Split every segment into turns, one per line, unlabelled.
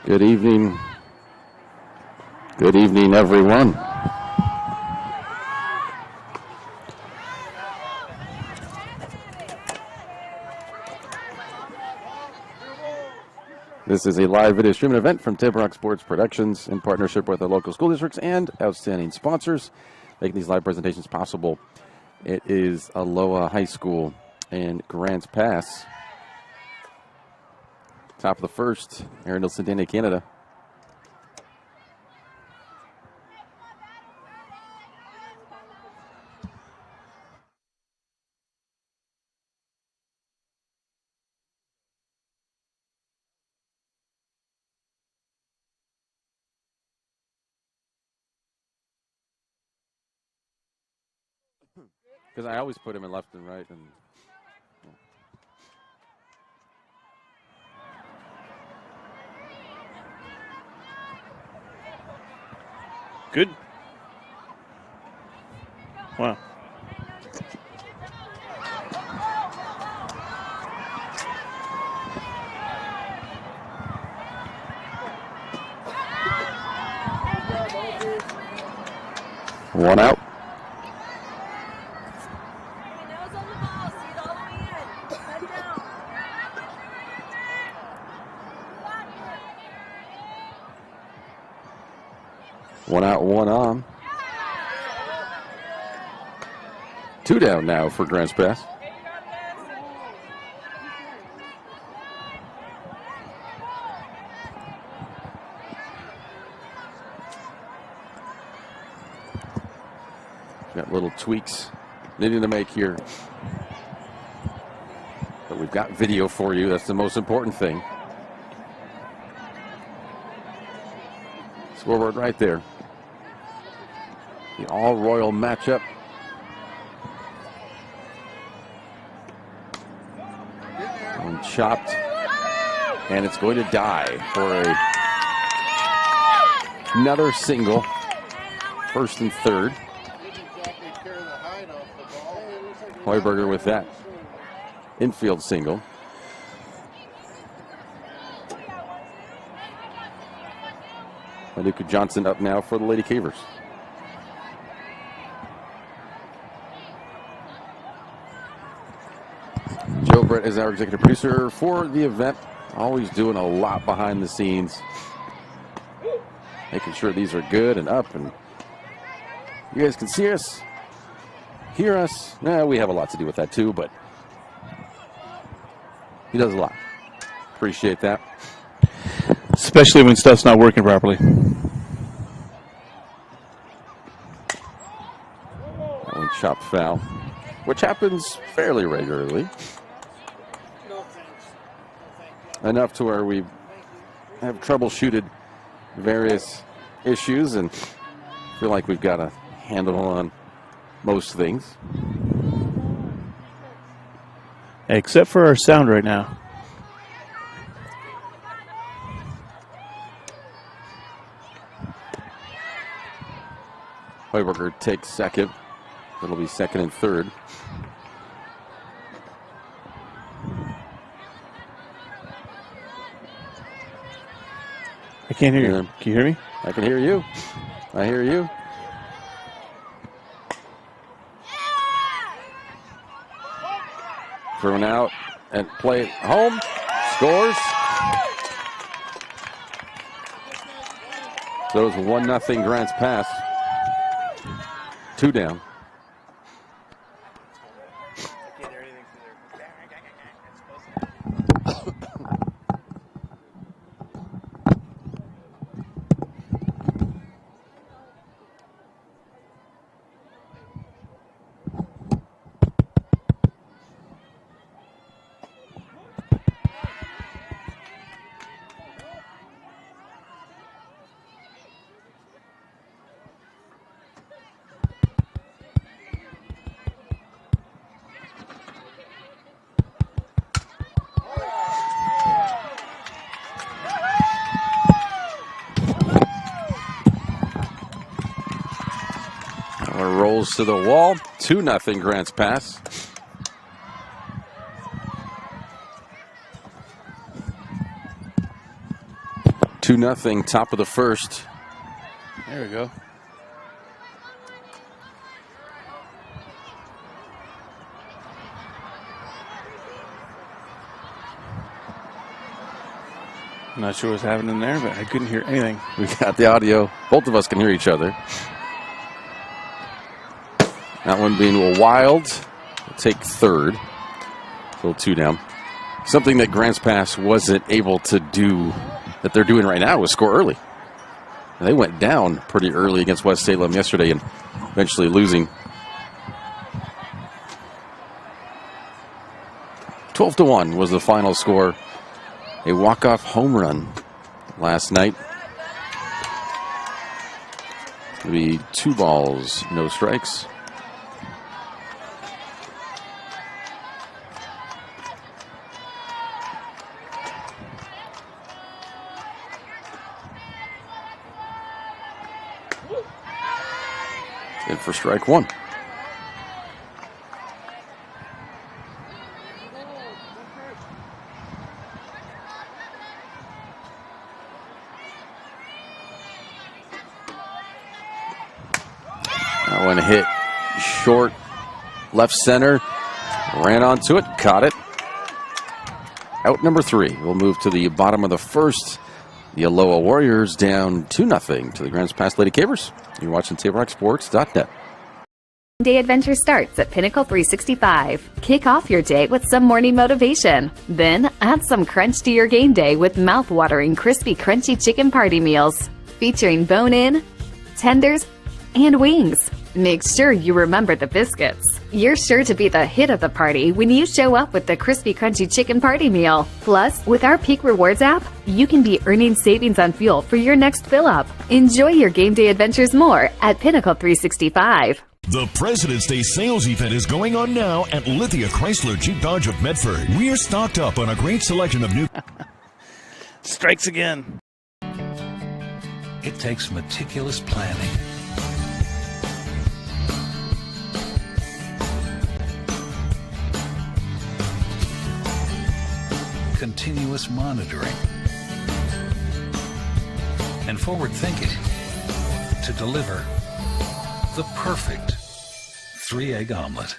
Good evening. Good evening, everyone. This is a live video streaming event from Table Rock Sports Productions in partnership with our local school districts and outstanding sponsors making these live presentations possible. It is Aloha High School in Grants Pass. Top of the first, Arundel Centennial, Canada. Because I always put him in left and right. And
good. Wow.
One out. One out, one on. Two down now for Grants Pass. Got little tweaks needing to make here. But we've got video for you. That's the most important thing. Scoreboard right there. The all-royal matchup. And chopped. And it's going to die for another single. First and third. Heuberger with that infield single. Manuka Johnson up now for the Lady Cavers. Joe Brett is our executive producer for the event. Always doing a lot behind the scenes. Making sure these are good and up, and you guys can see us, hear us. We have a lot to do with that too, but he does a lot. Appreciate that.
Especially when stuff's not working properly.
That one chopped foul, which happens fairly regularly. Enough to where we have troubleshooted various issues and feel like we've got a handle on most things.
Except for our sound right now.
Heuberger takes second. It'll be second and third.
I can't hear you. Can you hear me?
I can hear you. I hear you. Thrown out and play home. Scores. So it's 1-0 Grants Pass. Two down. Rolls to the wall. 2-0 Grants Pass. 2-0, top of the first.
There we go. I'm not sure what's happening there, but I couldn't hear anything.
We got the audio. Both of us can hear each other. That one being wild. We'll take third. Still 2 down. Something that Grants Pass wasn't able to do that they're doing right now was score early. And they went down pretty early against West Salem yesterday and eventually losing. 12-1 was the final score. A walk-off home run last night. It'll be 2 balls, no strikes. In for strike 1. That one hit short left center. Ran onto it, caught it. Out number 3. We'll move to the bottom of the first. The Aloha Warriors down 2-0 to the Grants Pass Lady Cavers. You're watching TableRockSports.net.
Day adventure starts at Pinnacle 365. Kick off your day with some morning motivation. Then add some crunch to your game day with mouth-watering crispy crunchy chicken party meals featuring bone-in, tenders, and wings. Make sure you remember the biscuits. You're sure to be the hit of the party when you show up with the crispy crunchy chicken party meal. Plus, with our Peak Rewards app, you can be earning savings on fuel for your next fill-up. Enjoy your game day adventures more at Pinnacle 365.
The President's Day sales event is going on now at Lithia Chrysler Jeep Dodge of Medford. We're stocked up on a great selection of new...
Strikes again.
It takes meticulous planning, continuous monitoring, and forward thinking to deliver the perfect 3-egg omelet.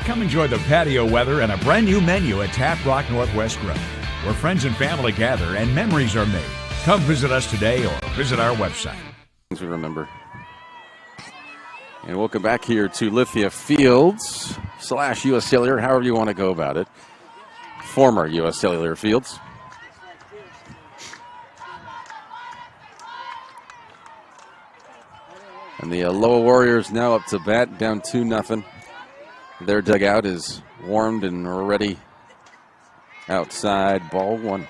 Come enjoy the patio weather and a brand new menu at Tap Rock Northwest Grill, where friends and family gather and memories are made. Come visit us today or visit our website.
Things we remember. And welcome back here to Lithia Fields / U.S. Cellular, however you want to go about it. Former U.S. Cellular Fields. And the Aloha Warriors now up to bat, down 2-0. Their dugout is warmed and ready outside. Ball 1.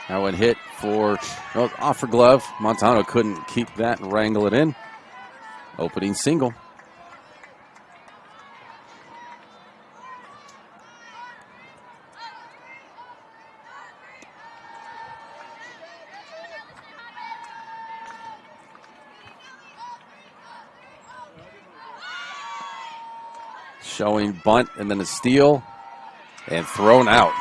That one hit for off for glove. Montano couldn't keep that and wrangle it in. Opening single. Showing bunt and then a steal and thrown out.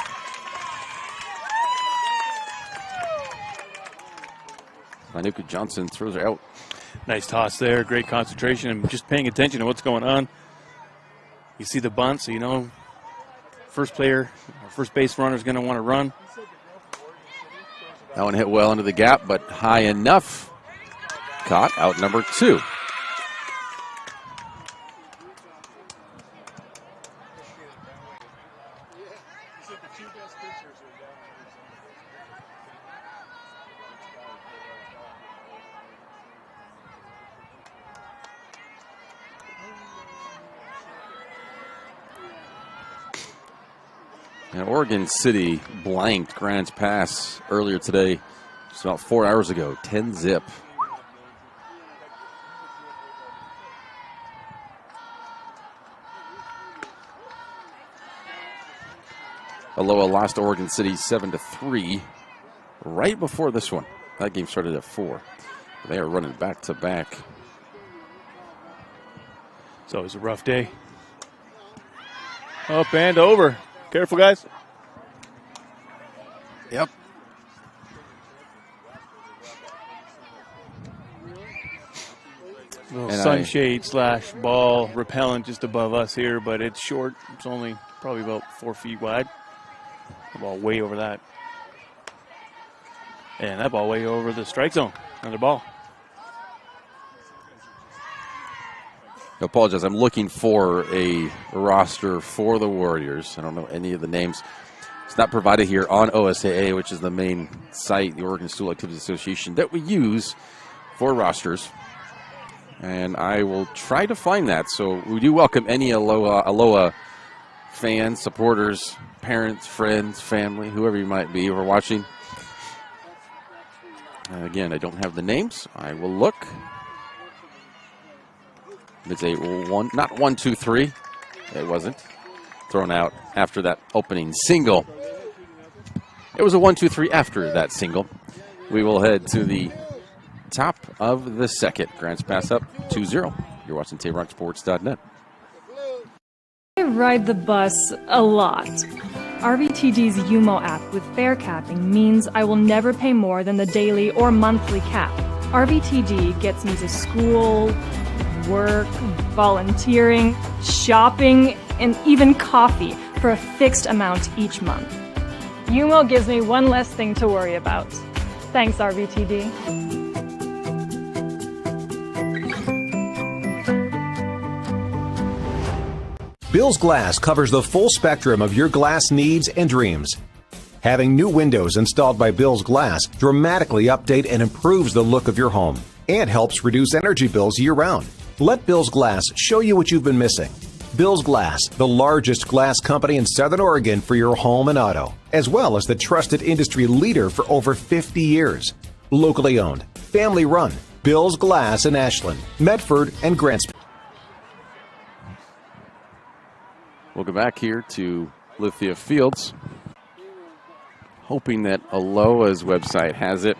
Manuka Johnson throws her out.
Nice toss there. Great concentration and just paying attention to what's going on. You see the bunt, so you know first base runner is going to want to run.
That one hit well into the gap, but high enough. Caught out number 2. And Oregon City blanked Grants Pass earlier today, just about 4 hours ago, 10-zip. Aloha lost to Oregon City 7-3 right before this one. That game started at 4. They are running back to back.
It's always a rough day. Up and over. Careful, guys.
Yep.
Little sunshade slash ball repellent just above us here, but it's short. It's only probably about 4 feet wide. The ball way over that. And that ball way over the strike zone. Another ball.
I apologize. I'm looking for a roster for the Warriors. I don't know any of the names. It's not provided here on OSAA, which is the main site, the Oregon School Activities Association, that we use for rosters. And I will try to find that. So we do welcome any Aloha fans, supporters, parents, friends, family, whoever you might be who are watching. Again, I don't have the names. I will look. It's a one, not 1, 2, 3. It wasn't thrown out after that opening single. It was a 1, 2, 3 after that single. We will head to the top of the second. Grants Pass up 2-0. You're watching TapeRockSports.net.
I ride the bus a lot. RVTG's UMO app with fare capping means I will never pay more than the daily or monthly cap. RVTG gets me to school, work, volunteering, shopping, and even coffee for a fixed amount each month. UMO gives me one less thing to worry about. Thanks, RVTD.
Bill's Glass covers the full spectrum of your glass needs and dreams. Having new windows installed by Bill's Glass dramatically update and improves the look of your home and helps reduce energy bills year-round. Let Bill's Glass show you what you've been missing. Bill's Glass, the largest glass company in Southern Oregon for your home and auto, as well as the trusted industry leader for over 50 years. Locally owned, family run, Bill's Glass in Ashland, Medford, and Grants.
Welcome back here to Lithia Fields. Hoping that Aloha's website has it.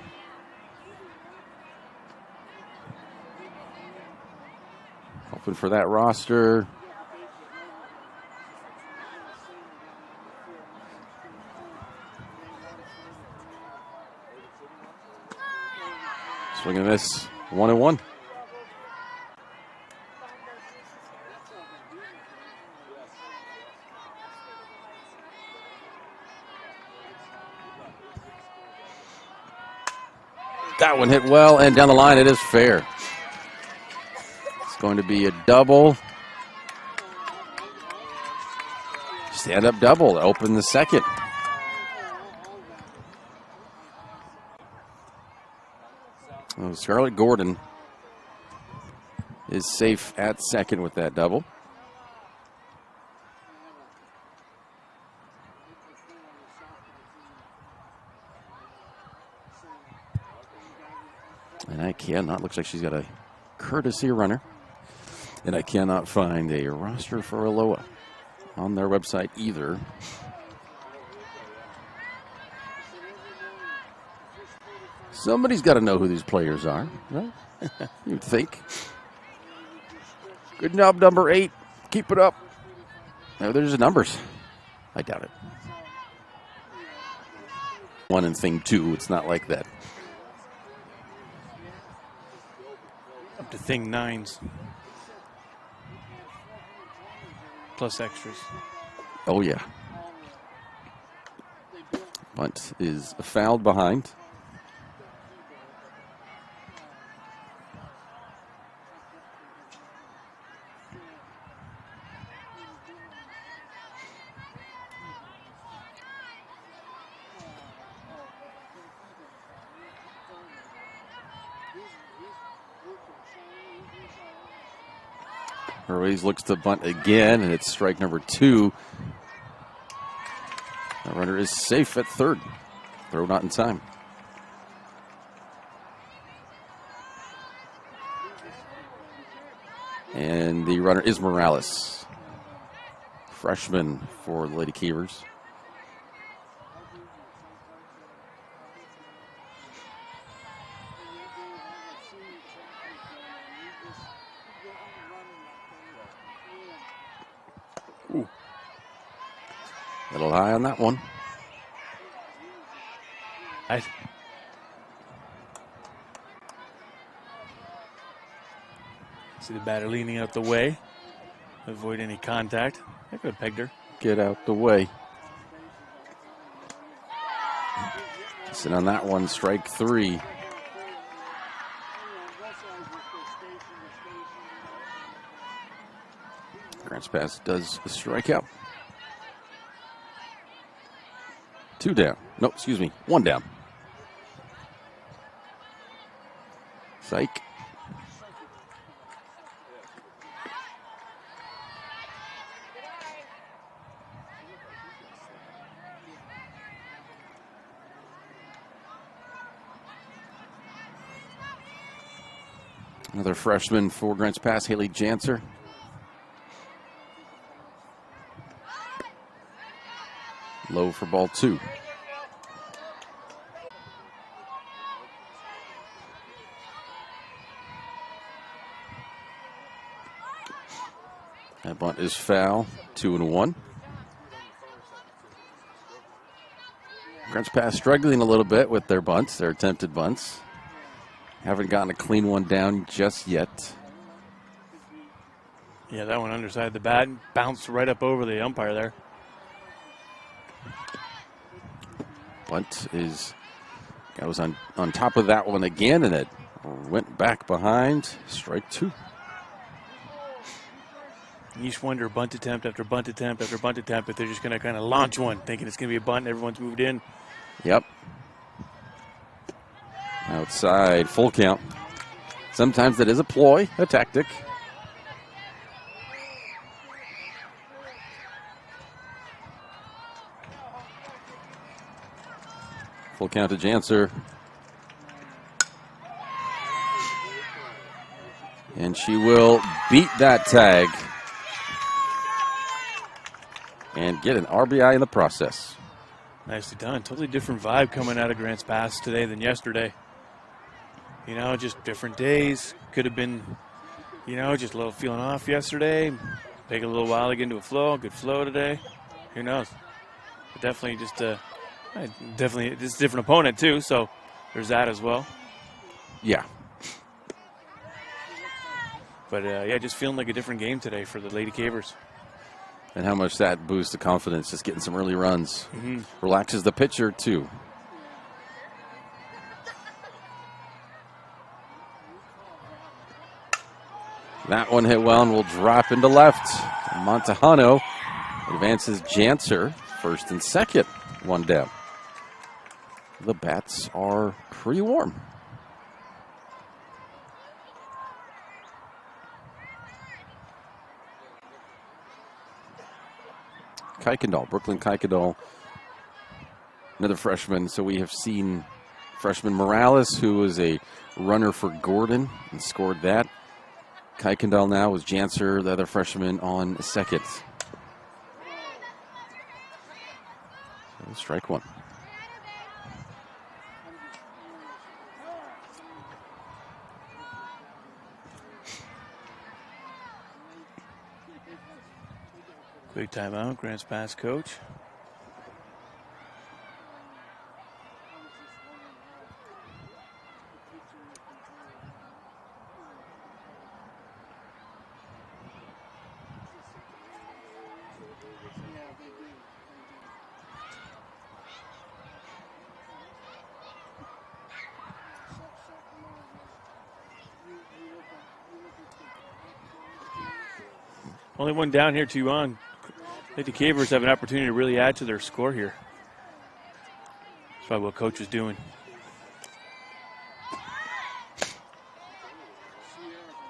Hoping for that roster. Swing and miss, 1-1. That one hit well, and down the line it is fair. It's going to be a double. Stand-up double to open the second. Well, Scarlett Gordon is safe at second with that double. And I cannot, looks like she's got a courtesy runner. And I cannot find a roster for Aloha on their website either. Somebody's got to know who these players are, right? You'd think. Good job, number 8. Keep it up. No, there's the numbers. I doubt it. 1 and thing 2, it's not like that.
Up to thing 9s. Plus extras.
Oh, yeah. Bunt is fouled behind. Ruiz looks to bunt again, and it's strike number 2. The runner is safe at third. Throw not in time. And the runner is Morales, freshman for the Lady Keevers. Ooh. A little high on that one.
Nice. See the batter leaning out the way. Avoid any contact. I could have pegged her.
Get out the way. Sit on that one, strike three. Grants Pass does a strikeout. 2 down. No, excuse me, 1 down. Psych. Another freshman for Grants Pass, Haley Janser. Low for ball 2. That bunt is foul, 2-1. Grants Pass struggling a little bit with their bunts, their attempted bunts. Haven't gotten a clean one down just yet.
Yeah, that one underside the bat bounced right up over the umpire there.
Bunt goes on top of that one again, and it went back behind. Strike 2.
You just wonder, bunt attempt after bunt attempt after bunt attempt, if they're just going to kind of launch one, thinking it's going to be a bunt and everyone's moved in.
Yep. Outside, full count. Sometimes that is a ploy, a tactic. Full count to Janser. And she will beat that tag and get an RBI in the process.
Nicely done. Totally different vibe coming out of Grants Pass today than yesterday. You know, just different days. Could have been, you know, just a little feeling off yesterday. Take a little while to get into a flow. Good flow today. Who knows? But definitely just it's a different opponent too, so there's that as well.
Yeah.
But yeah, just feeling like a different game today for the Lady Cavers.
And how much that boosts the confidence, just getting some early runs.
Mm-hmm.
Relaxes the pitcher too. That one hit well and will drop into left. Montejano advances Janser first and second. 1 down. The bats are pretty warm. Kuykendall, Brooklyn Kuykendall, another freshman. So we have seen freshman Morales, who was a runner for Gordon and scored that. Kuykendall now was Janser, the other freshman, on second. So strike 1.
Quick timeout, Grants Pass coach. Only one down here, 2 on. I think the Cavers have an opportunity to really add to their score here. That's probably what coach is doing.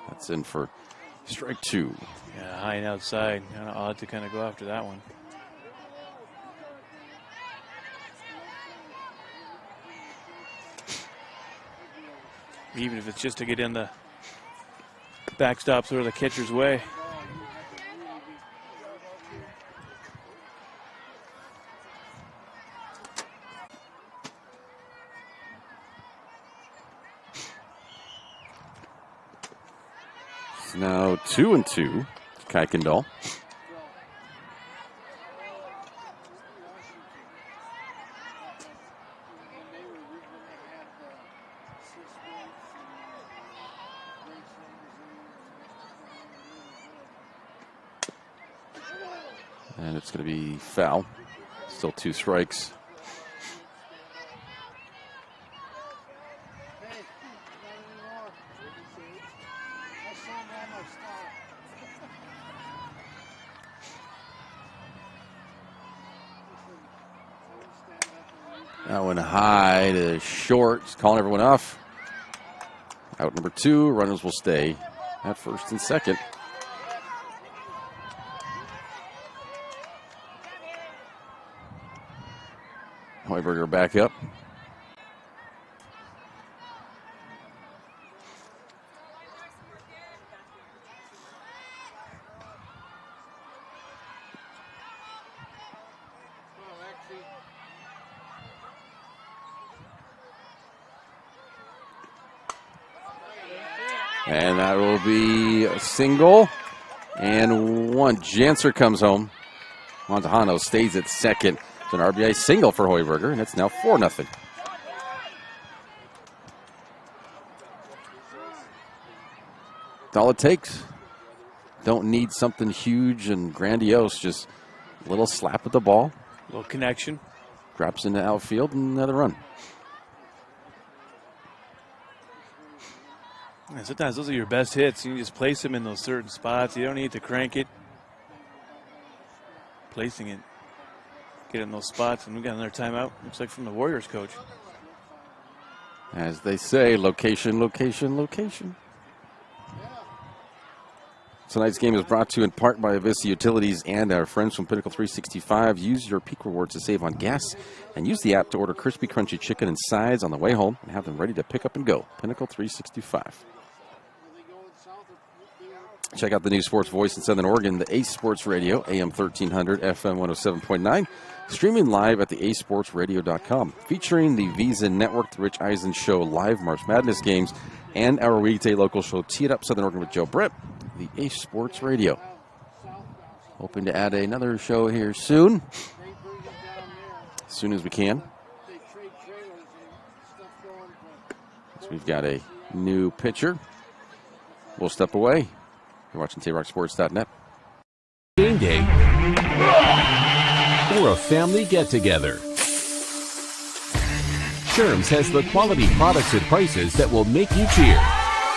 That's in for strike 2.
Yeah, high and outside. Kind of odd to kind of go after that one. even if it's just to get in the backstops or the catcher's way.
It's now 2-2. Kuykendall. And it's going to be foul. Still 2 strikes. That one high to short. Just calling everyone off. Out number 2. Runners will stay at first and second. Heuberger back up. And that will be a single and one. Janser comes home. Montejano stays at second. It's an RBI single for Heuberger, and it's now 4-0. That's all it takes. Don't need something huge and grandiose. Just a little slap at the ball.
A little connection.
Drops into outfield and another run.
And sometimes those are your best hits. You can just place them in those certain spots. You don't need to crank it. Placing it. Get in those spots, and we got another timeout. Looks like from the Warriors coach.
As they say, location, location, location. Tonight's game is brought to you in part by Avista Utilities and our friends from Pinnacle 365. Use your Peak Rewards to save on gas, and use the app to order crispy, crunchy chicken and sides on the way home and have them ready to pick up and go. Pinnacle 365. Check out the new sports voice in Southern Oregon, the Ace Sports Radio, AM 1300, FM 107.9. Streaming live at the acesportsradio.com. Featuring the Visa Network, the Rich Eisen Show live March Madness games, and our weekday local show, Tee It Up Southern Oregon with Joe Britt, the Ace Sports Radio. Hoping to add another show here soon. As soon as we can. So we've got a new pitcher. We'll step away. You're watching TayRockSports.net.
Game day or a family get-together. Sherm's has the quality products and prices that will make you cheer.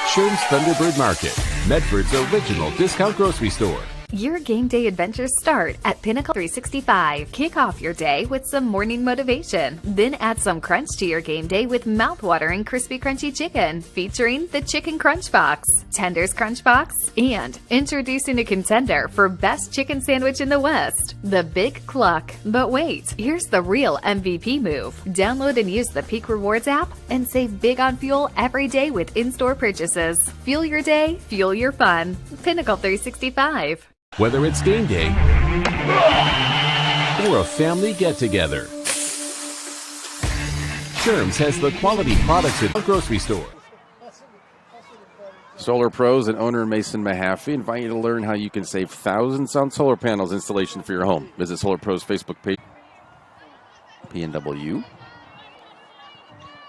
Sherm's Thunderbird Market, Medford's original discount grocery store.
Your game day adventures start at Pinnacle 365. Kick off your day with some morning motivation. Then add some crunch to your game day with mouth-watering crispy crunchy chicken, featuring the Chicken Crunch Box, Tender's Crunch Box, and introducing a contender for best chicken sandwich in the West, the Big Cluck. But wait, here's the real MVP move. Download and use the Peak Rewards app and save big on fuel every day with in-store purchases. Fuel your day, fuel your fun. Pinnacle 365.
Whether it's game day or a family get-together, Sherm's has the quality products at the grocery store.
Solar Pros and owner Mason Mahaffey invite you to learn how you can save thousands on solar panels installation for your home. Visit Solar Pros Facebook page. PNW.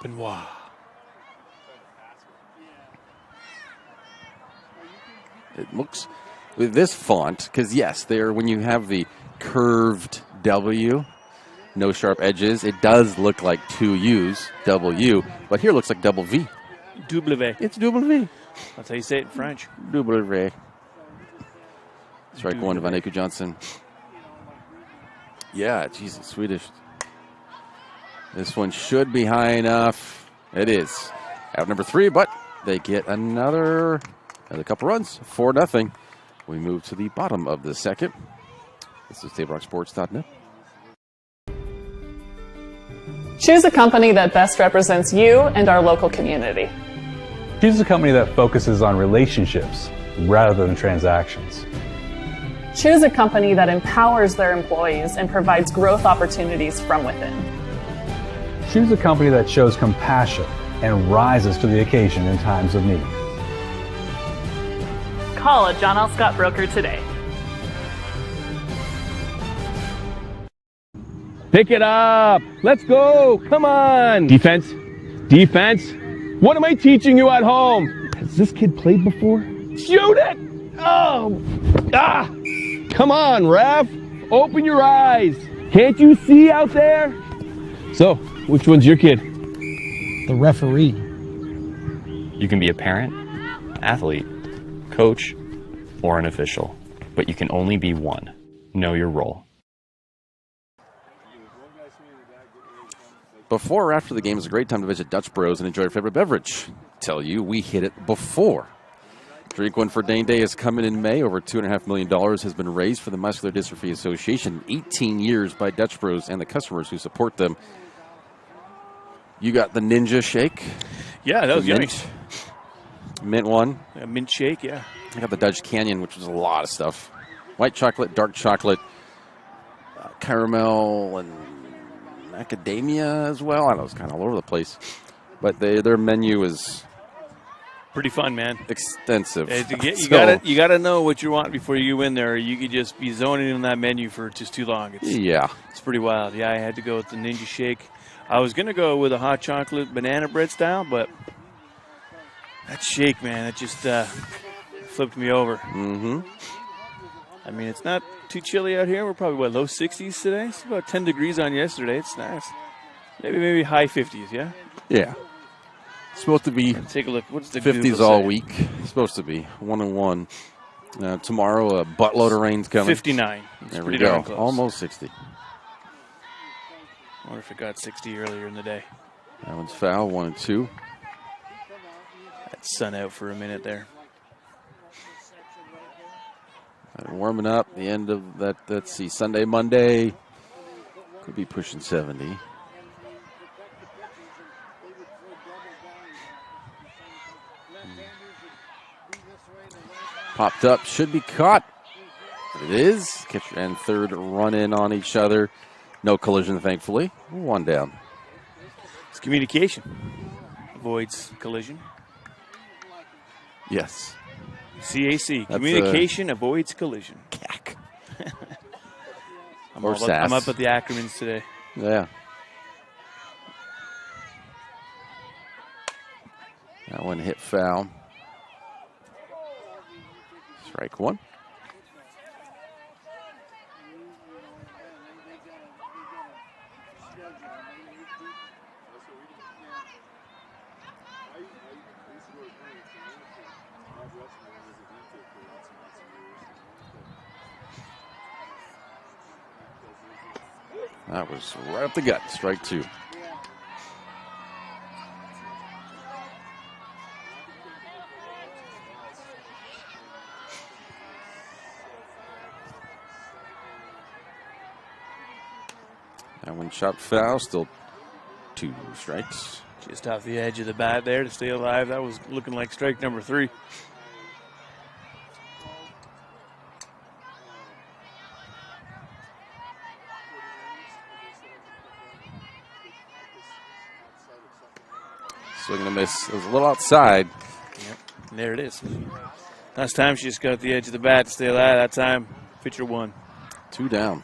Benoit.
It looks... with this font, because yes, there when you have the curved W, no sharp edges, it does look like two U's, W, but here it looks like double V.
W.
It's double V.
That's how you say it in French.
Double V. Strike one, Van Eyck Johnson. Yeah, Jesus, Swedish. This one should be high enough. It is. Out number 3, but they get another couple runs, 4-0. We move to the bottom of the second. This is TayRockSports.net.
Choose a company that best represents you and our local community. Choose a company that focuses on relationships rather than transactions.
Choose a company that empowers their employees and provides growth opportunities from within.
Choose a company that shows compassion and rises to the occasion in times of need.
Call a John L. Scott broker today.
Pick it up. Let's go. Come on. Defense. Defense. What am I teaching you at home? Has this kid played before? Shoot it. Oh. Ah. Come on, ref. Open your eyes. Can't you see out there? So, which one's your kid?
The referee.
You can be a parent, athlete, coach, or an official, but you can only be one. Know your role.
Before or after the game is a great time to visit Dutch Bros and enjoy your favorite beverage. Tell you, we hit it before. Drink One for Dane Day is coming in May. Over $2.5 million has been raised for the Muscular Dystrophy Association. 18 years by Dutch Bros and the customers who support them. You got the Ninja Shake.
Yeah, that was yummy.
Mint one.
A mint shake, yeah.
I got the Dutch Canyon, which was a lot of stuff. White chocolate, dark chocolate, caramel, and macadamia as well. I know it's kind of all over the place. But their menu is
pretty fun, man.
Extensive.
You gotta know what you want before you go in there, or you could just be zoning in that menu for just too long. It's pretty wild. Yeah, I had to go with the Ninja Shake. I was gonna go with a hot chocolate banana bread style, but that shake, man, it just flipped me over.
Mm-hmm.
I mean, it's not too chilly out here. We're probably, low 60s today? It's about 10 degrees on yesterday. It's nice. Maybe high 50s, yeah?
Yeah. It's supposed to be
take a look. What's the
50s all week. It's supposed to be 1 and 1. Tomorrow, a buttload of rain's coming.
59.
There we go. Almost 60.
I wonder if it got 60 earlier in the day.
That one's foul, 1 and 2.
That sun out for a minute there.
Warming up, the end of that, let's see, Sunday, Monday. Could be pushing 70. Popped up, should be caught. It is. Catcher and third run in on each other. No collision, thankfully. 1 down.
It's communication. Avoids collision.
Yes.
CAC. Communication avoids collision.
CAC.
I'm up at the acronyms today.
Yeah. That one hit foul. Strike one. That was right up the gut. Strike two. That one shot foul. Still 2 strikes.
Just off the edge of the bat there to stay alive. That was looking like strike number 3.
Swing and a miss. It was a little outside.
Yep. And there it is. Last time she just got the edge of the bat to stay alive. That time, pitcher won.
2 down.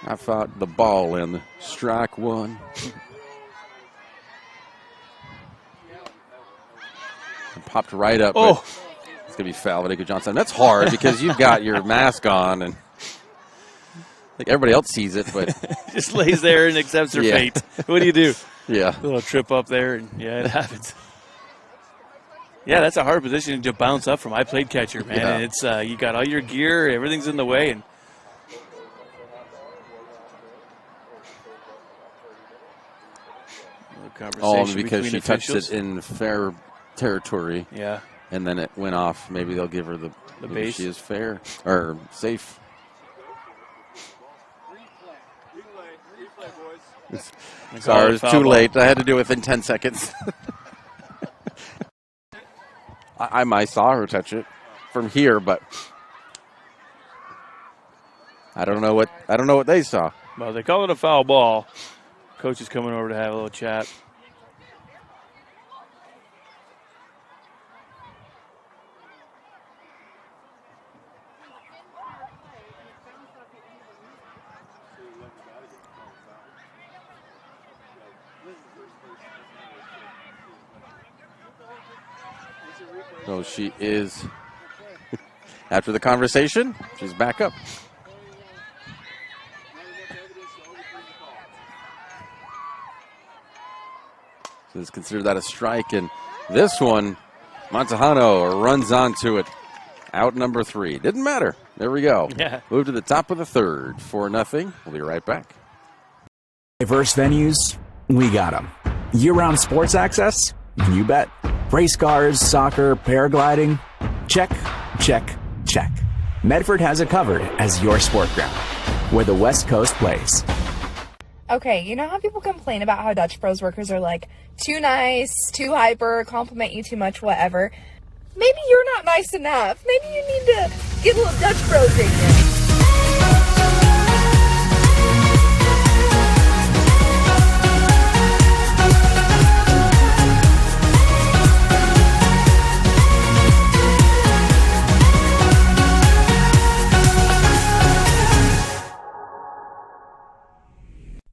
I thought the ball in. Strike one. And popped right up.
Oh.
It's going to be foul, Nico Johnson. That's hard because you've got your mask on and like everybody else sees it, but
just lays there and accepts her fate. What do you do?
Yeah.
A little trip up there, and yeah, it happens. Yeah, that's a hard position to bounce up from. I played catcher, man.
Yeah.
And it's you got all your gear, everything's in the way, and
because she touched it in fair territory.
Yeah.
And then it went off. Maybe they'll give her the base. She is fair or safe. Sorry, it's too late. I had to do it within 10 seconds. I saw her touch it from here, but I don't know what they saw.
Well, they call it a foul ball. Coach is coming over to have a little chat.
So she is, after the conversation, she's back up. So let's consider that a strike. And this one, Montejano runs onto it. Out number 3. Didn't matter. There we go.
Yeah.
Move to the top of the third. 4-0. We'll be right back.
Diverse venues, we got them. Year-round sports access? You bet. Race cars, soccer, paragliding? Check, check, check. Medford has it covered as your sport ground, where the West Coast plays.
Okay, you know how people complain about how Dutch Bros workers are like too nice, too hyper, compliment you too much, whatever? Maybe you're not nice enough. Maybe you need to get a little Dutch Bros in you.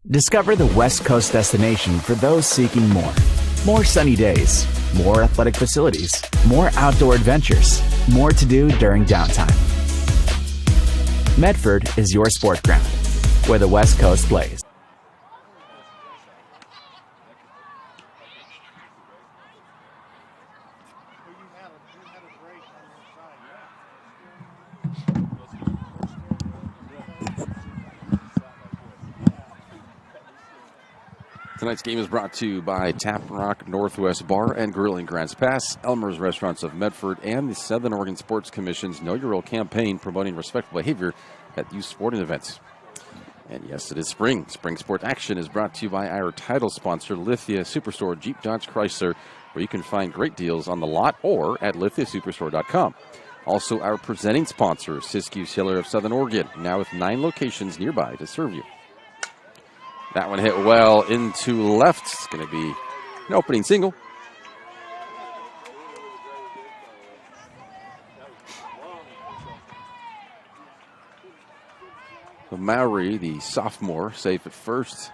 Discover the West Coast destination for those seeking more. More sunny days, more athletic facilities, more outdoor adventures, more to do during downtime. Medford is your sport ground, where the West Coast plays.
Tonight's game is brought to you by Tap Rock Northwest Bar and Grill in Grants Pass, Elmer's Restaurants of Medford, and the Southern Oregon Sports Commission's Know Your Role campaign promoting respectful behavior at youth sporting events. And yes, it is spring. Spring sport action is brought to you by our title sponsor, Lithia Superstore Jeep Dodge Chrysler, where you can find great deals on the lot or at lithiasuperstore.com. Also, our presenting sponsor, Siskiyou Sailor of Southern Oregon, now with 9 locations nearby to serve you. That one hit well into left. It's going to be an opening single. So Mowry, the sophomore, safe at first.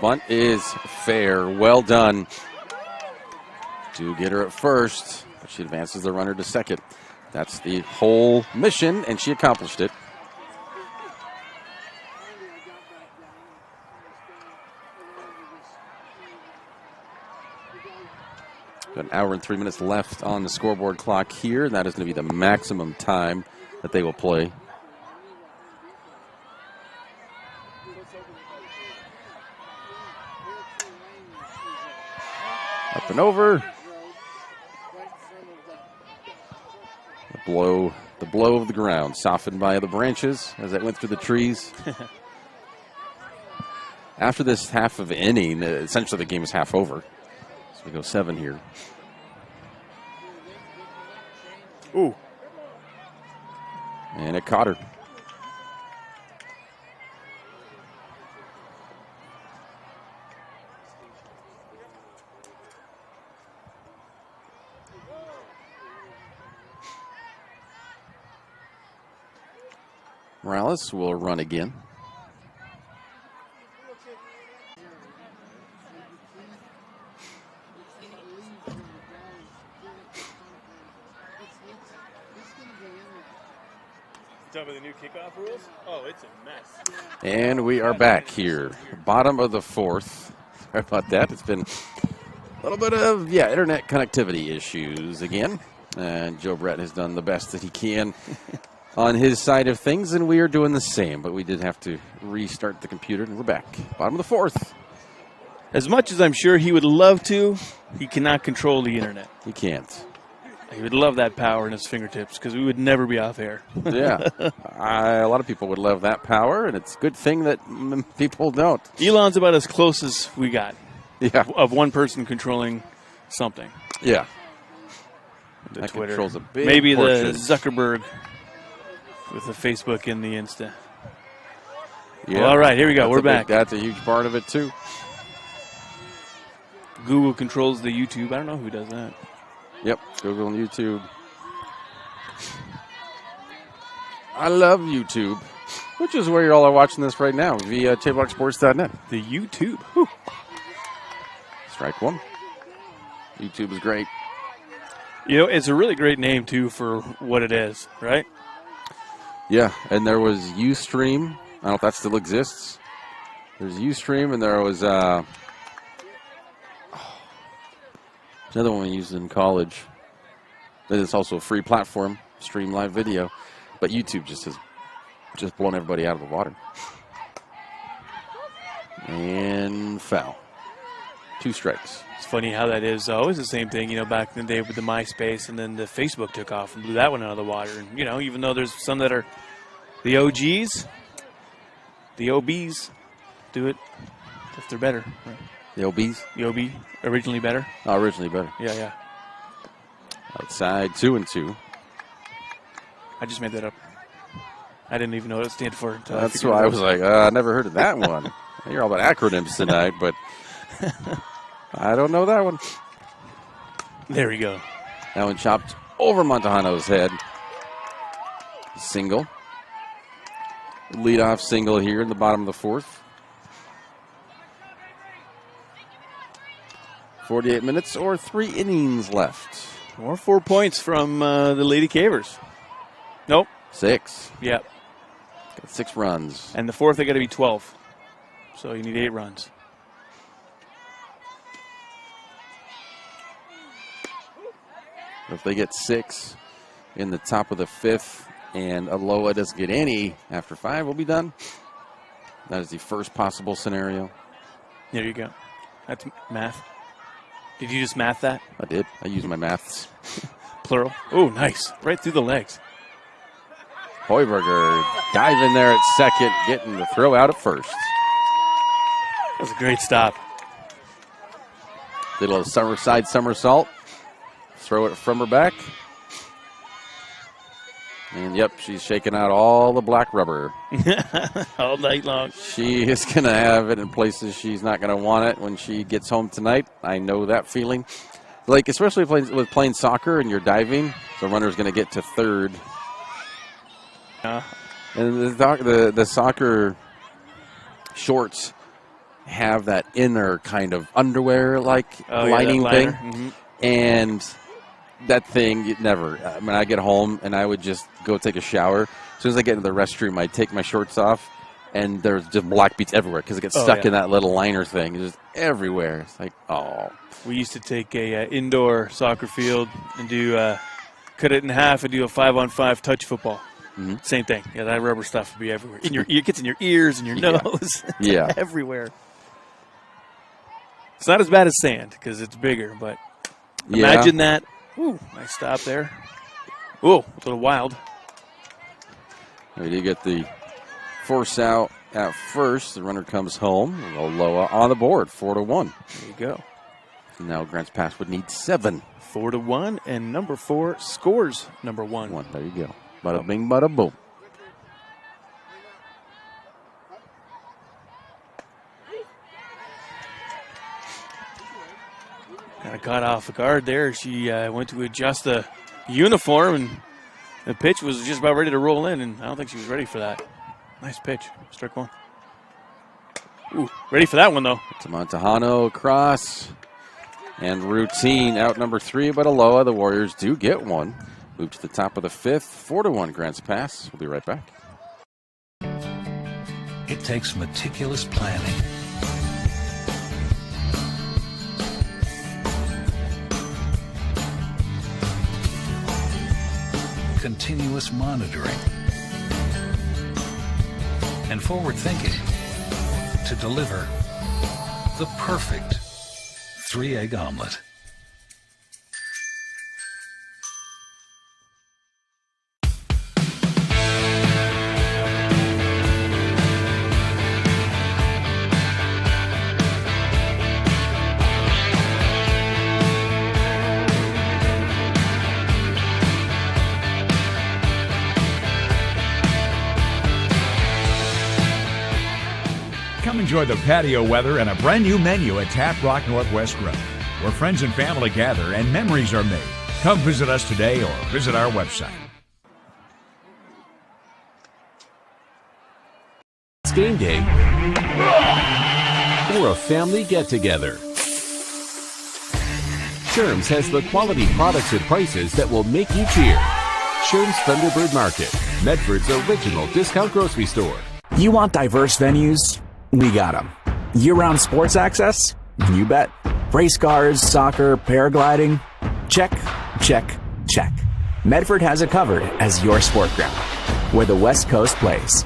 Bunt is fair. Well done to get her at first, but she advances the runner to second. That's the whole mission, and she accomplished it. Got an hour and 3 minutes left on the scoreboard clock here. That is going to be the maximum time that they will play. Up and over. The blow of the ground, softened by the branches as it went through the trees. After this half of inning, essentially the game is half over. So we go 7 here.
Ooh.
And it caught her. Morales will run again.
Talking about the new kickoff rules? Oh, it's a mess.
And we are back here. Bottom of the 4th. Sorry about that. It's been a little bit of, internet connectivity issues again. And Joe Brett has done the best that he can on his side of things, and we are doing the same. But we did have to restart the computer, and we're back. Bottom of the fourth.
As much as I'm sure he would love to, he cannot control the internet.
He can't.
He would love that power in his fingertips because we would never be off air.
Yeah. A lot of people would love that power, and it's a good thing that people don't.
Elon's about as close as we got.
Yeah.
Of one person controlling something.
Yeah.
The
that
Twitter.
Controls a big
Maybe
portion.
the Zuckerberg with the Facebook and the Insta.
Yeah.
Well, all right, here we go. We're back.
That's a huge part of it, too.
Google controls the YouTube. I don't know who does that.
Yep, Google and YouTube. I love YouTube, which is where you all are watching this right now via TableRockSports.net.
The YouTube. Whew.
Strike one. YouTube is great.
You know, it's a really great name, too, for what it is, right?
Yeah, and there was Ustream. I don't know if that still exists. There's Ustream, and there was another one we used in college. It's also a free platform, stream live video. But YouTube just has blown everybody out of the water. And foul. 2 strikes.
It's funny how that is always the same thing, you know, back in the day with the MySpace, and then the Facebook took off and blew that one out of the water. And, you know, even though there's some that are the OGs, the OBs do it if they're better. Right?
The OBs?
The OB, originally better?
Oh, originally better.
Yeah, yeah.
Outside, 2-2.
I just made that up. I didn't even know what it stood for.
That's why I was like, I never heard of that one. You're all about acronyms tonight, but I don't know that one.
There we go.
That one chopped over Montejano's head. Single. Leadoff single here in the bottom of the fourth. 48 minutes or 3 innings left.
More 4 points from the Lady Cavers. Nope.
6.
Yep.
Got 6 runs.
And the fourth, they got to be 12. So you need 8 runs.
If they get 6 in the top of the 5th and Aloha doesn't get any after 5, we'll be done. That is the first possible scenario.
There you go. That's math. Did you just math that?
I did. I used my maths.
Plural. Oh, nice. Right through the legs.
Heuberger diving there at second, getting the throw out at first.
That was a great stop.
Did a little side somersault. Throw it from her back. And, yep, she's shaking out all the black rubber.
All night long.
She is going to have it in places she's not going to want it when she gets home tonight. I know that feeling. Like, especially with playing soccer and you're diving, the runner's going to get to third. And the soccer shorts have that inner kind of underwear-like lining thing.
Mm-hmm.
And that thing, I get home and I would just go take a shower. As soon as I get into the restroom, I take my shorts off, and there's just black beads everywhere because it gets stuck in that little liner thing. It's just everywhere. It's like, oh.
We used to take a indoor soccer field and do cut it in half and do a 5-on-5 touch football.
Mm-hmm.
Same thing. Yeah, that rubber stuff would be everywhere. It gets in your ears and your nose.
Yeah.
Everywhere. It's not as bad as sand because it's bigger, but imagine that. Ooh, nice stop there. Ooh, a little wild.
We did get the force out at first. The runner comes home. Aloha on the board, 4-1.
There you go.
Now Grants Pass would need 7.
4-1, and number 4 scores number 1.
There you go. Bada bing, bada boom.
Kind of caught off guard there. She went to adjust the uniform, and the pitch was just about ready to roll in, and I don't think she was ready for that. Nice pitch. Strike one. Ooh, ready for that one, though.
To Montejano across. And routine out number 3, but Aloha. The Warriors do get one. Move to the top of the 5th. 4-1 Grants Pass. We'll be right back.
It takes meticulous planning, continuous monitoring, and forward thinking to deliver the perfect 3-egg omelet.
Come enjoy the patio weather and a brand new menu at Tap Rock Northwest Grill, where friends and family gather and memories are made. Come visit us today or visit our website.
It's game day or a family get-together. Sherm's has the quality products and prices that will make you cheer. Sherm's Thunderbird Market, Medford's original discount grocery store.
You want diverse venues? We got them. Year-round sports access? You bet. Race cars, soccer, paragliding? Check, check, check. Medford has it covered as your sport ground, where the West Coast plays.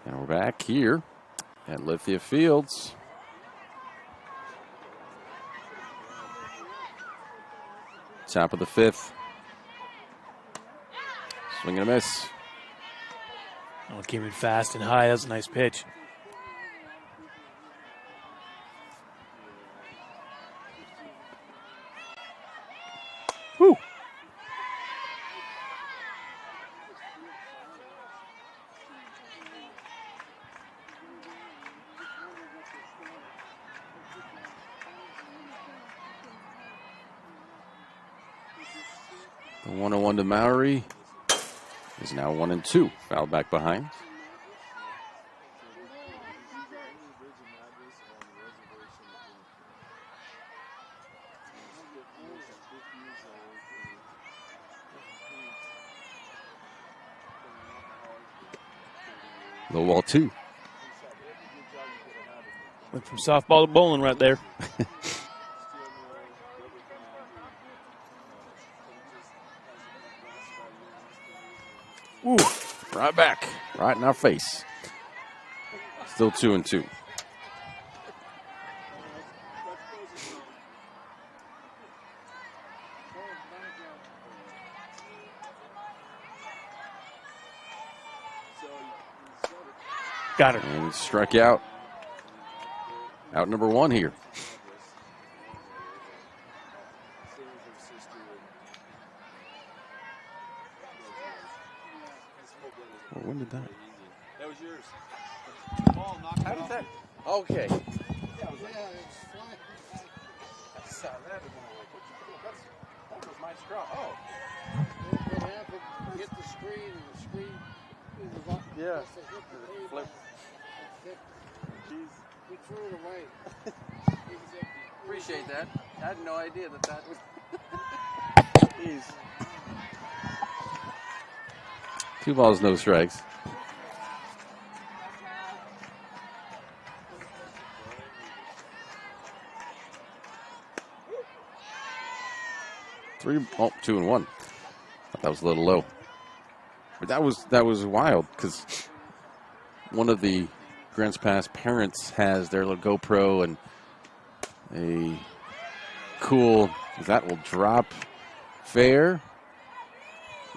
And we're back here at Lithia Fields. Top of the 5th. Swing and a miss.
Oh, it came in fast and high. That was a nice pitch. Whew.
The 1-1 to Mowry is now 1-2. Foul back behind. Low wall 2.
Went from softball to bowling right there.
Ooh, right back. Right in our face. Still 2-2.
Got her.
And struck out. Out number 1 here. Well, when did that?
That was yours. Ball knocked it off.
that? Okay.
Yeah, it's flying. I saw that and I'm like, that was my straw. Oh. What happened? Hit the screen and the screen was up. Yeah. Flip. Jeez. We threw it away.
Appreciate that. I had no idea that was. Jeez. 2 balls, no strikes. Two and 1. Thought that was a little low. But that was wild because one of the Grants Pass parents has their little GoPro and a cool, that will drop fair.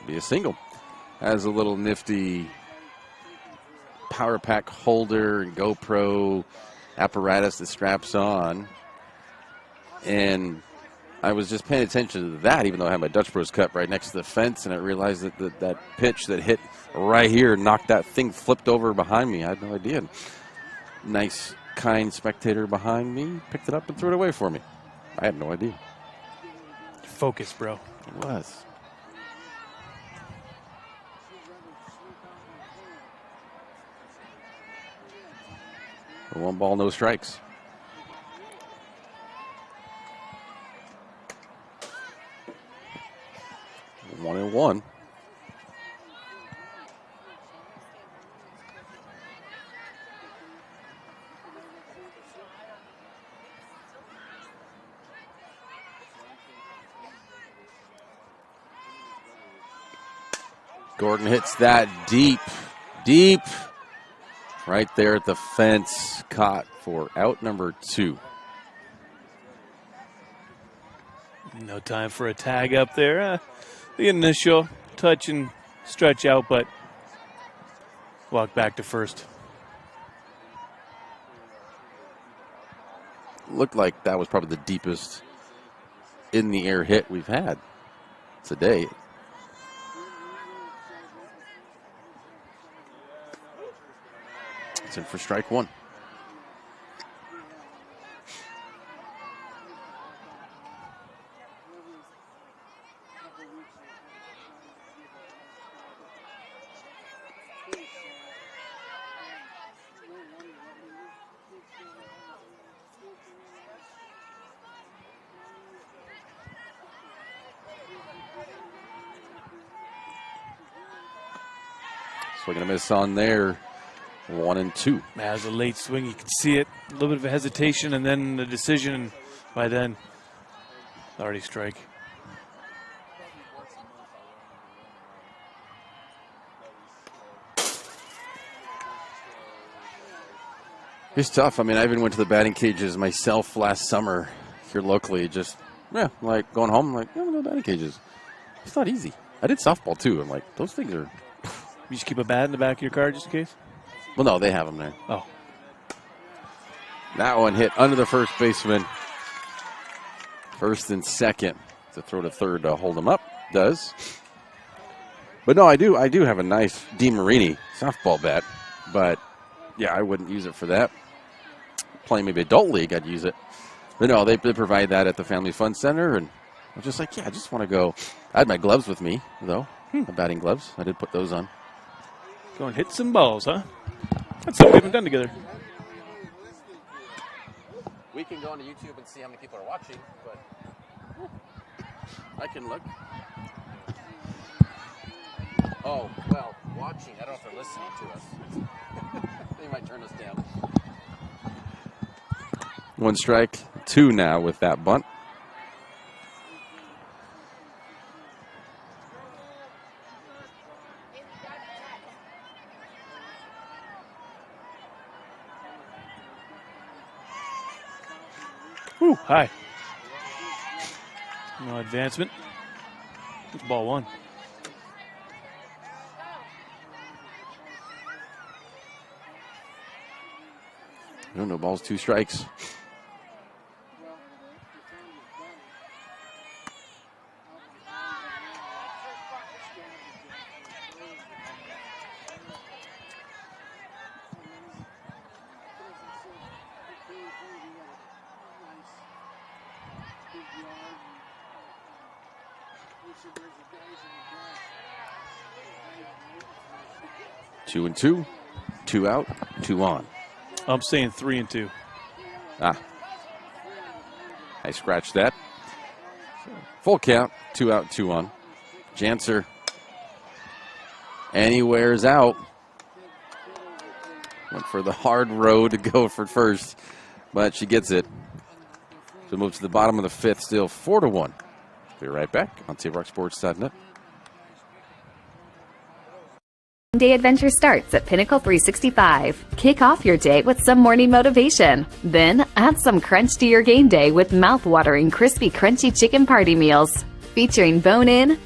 Be a single. Has a little nifty power pack holder and GoPro apparatus that straps on. And I was just paying attention to that, even though I had my Dutch Bros cut right next to the fence, and I realized that pitch that hit right here knocked that thing flipped over behind me. I had no idea. Nice, kind spectator behind me picked it up and threw it away for me. I had no idea.
Focus, bro.
It was. One ball, no strikes. One and one. Gordon hits that deep, deep. Right there at the fence. Caught for out number 2.
No time for a tag up there. The initial touch and stretch out, but walk back to first.
Looked like that was probably the deepest in the air hit we've had today. It's in for strike 1. Swing and a miss on there. 1 and 2.
As a late swing, you can see it. A little bit of a hesitation and then the decision. And by then, already strike.
It's tough. I mean, I even went to the batting cages myself last summer here locally. Just, like going home, I'm go to the batting cages. It's not easy. I did softball too. I'm like, those things are.
You just keep a bat in the back of your car just in case?
Well, no, they have them there.
Oh.
That one hit under the first baseman. First and second to throw to third to hold him up. Does. But no, I do have a nice DeMarini softball bat. But, yeah, I wouldn't use it for that. Playing maybe adult league, I'd use it. But no, they provide that at the Family Fun Center. And I was just like, I just want to go. I had my gloves with me, though. The batting gloves. I did put those on.
Go and hit some balls, huh? That's something we haven't done together.
We can go onto YouTube and see how many people are watching, but I can look. Oh, well, watching. I don't know if they're listening to us. They might turn us down. 1 strike, 2 now with that bunt.
Ooh, high. No advancement. It's ball 1.
No balls, 2 strikes. Two and 2, 2 out, 2 on.
I'm saying 3 and 2.
I scratched that. Full count, 2 out, 2 on. Janser. And he wears out. Went for the hard road to go for first, but she gets it. So move to the bottom of the 5th, still 4-1. Be right back on TapeRockSports.net.
Day adventure starts at Pinnacle 365. Kick off your day with some morning motivation. Then add some crunch to your game day with mouth-watering crispy crunchy chicken party meals featuring bone-in,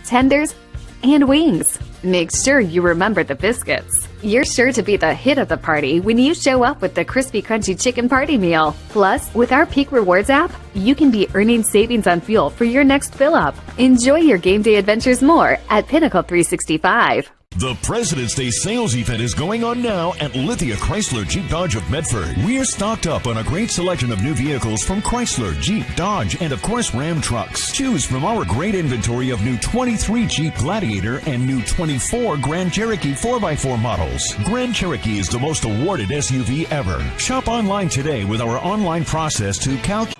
tenders, and wings. Make sure you remember the biscuits. You're sure to be the hit of the party when you show up with the crispy crunchy chicken party meal. Plus, with our Peak Rewards app, you can be earning savings on fuel for your next fill-up. Enjoy your game day adventures more at Pinnacle 365.
The President's Day sales event is going on now at Lithia Chrysler Jeep Dodge of Medford. We're stocked up on a great selection of new vehicles from Chrysler, Jeep, Dodge, and of course Ram trucks. Choose from our great inventory of new 23 Jeep Gladiator and new 24 Grand Cherokee 4x4 models. Grand Cherokee is the most awarded SUV ever. Shop online today with our online process to calculate.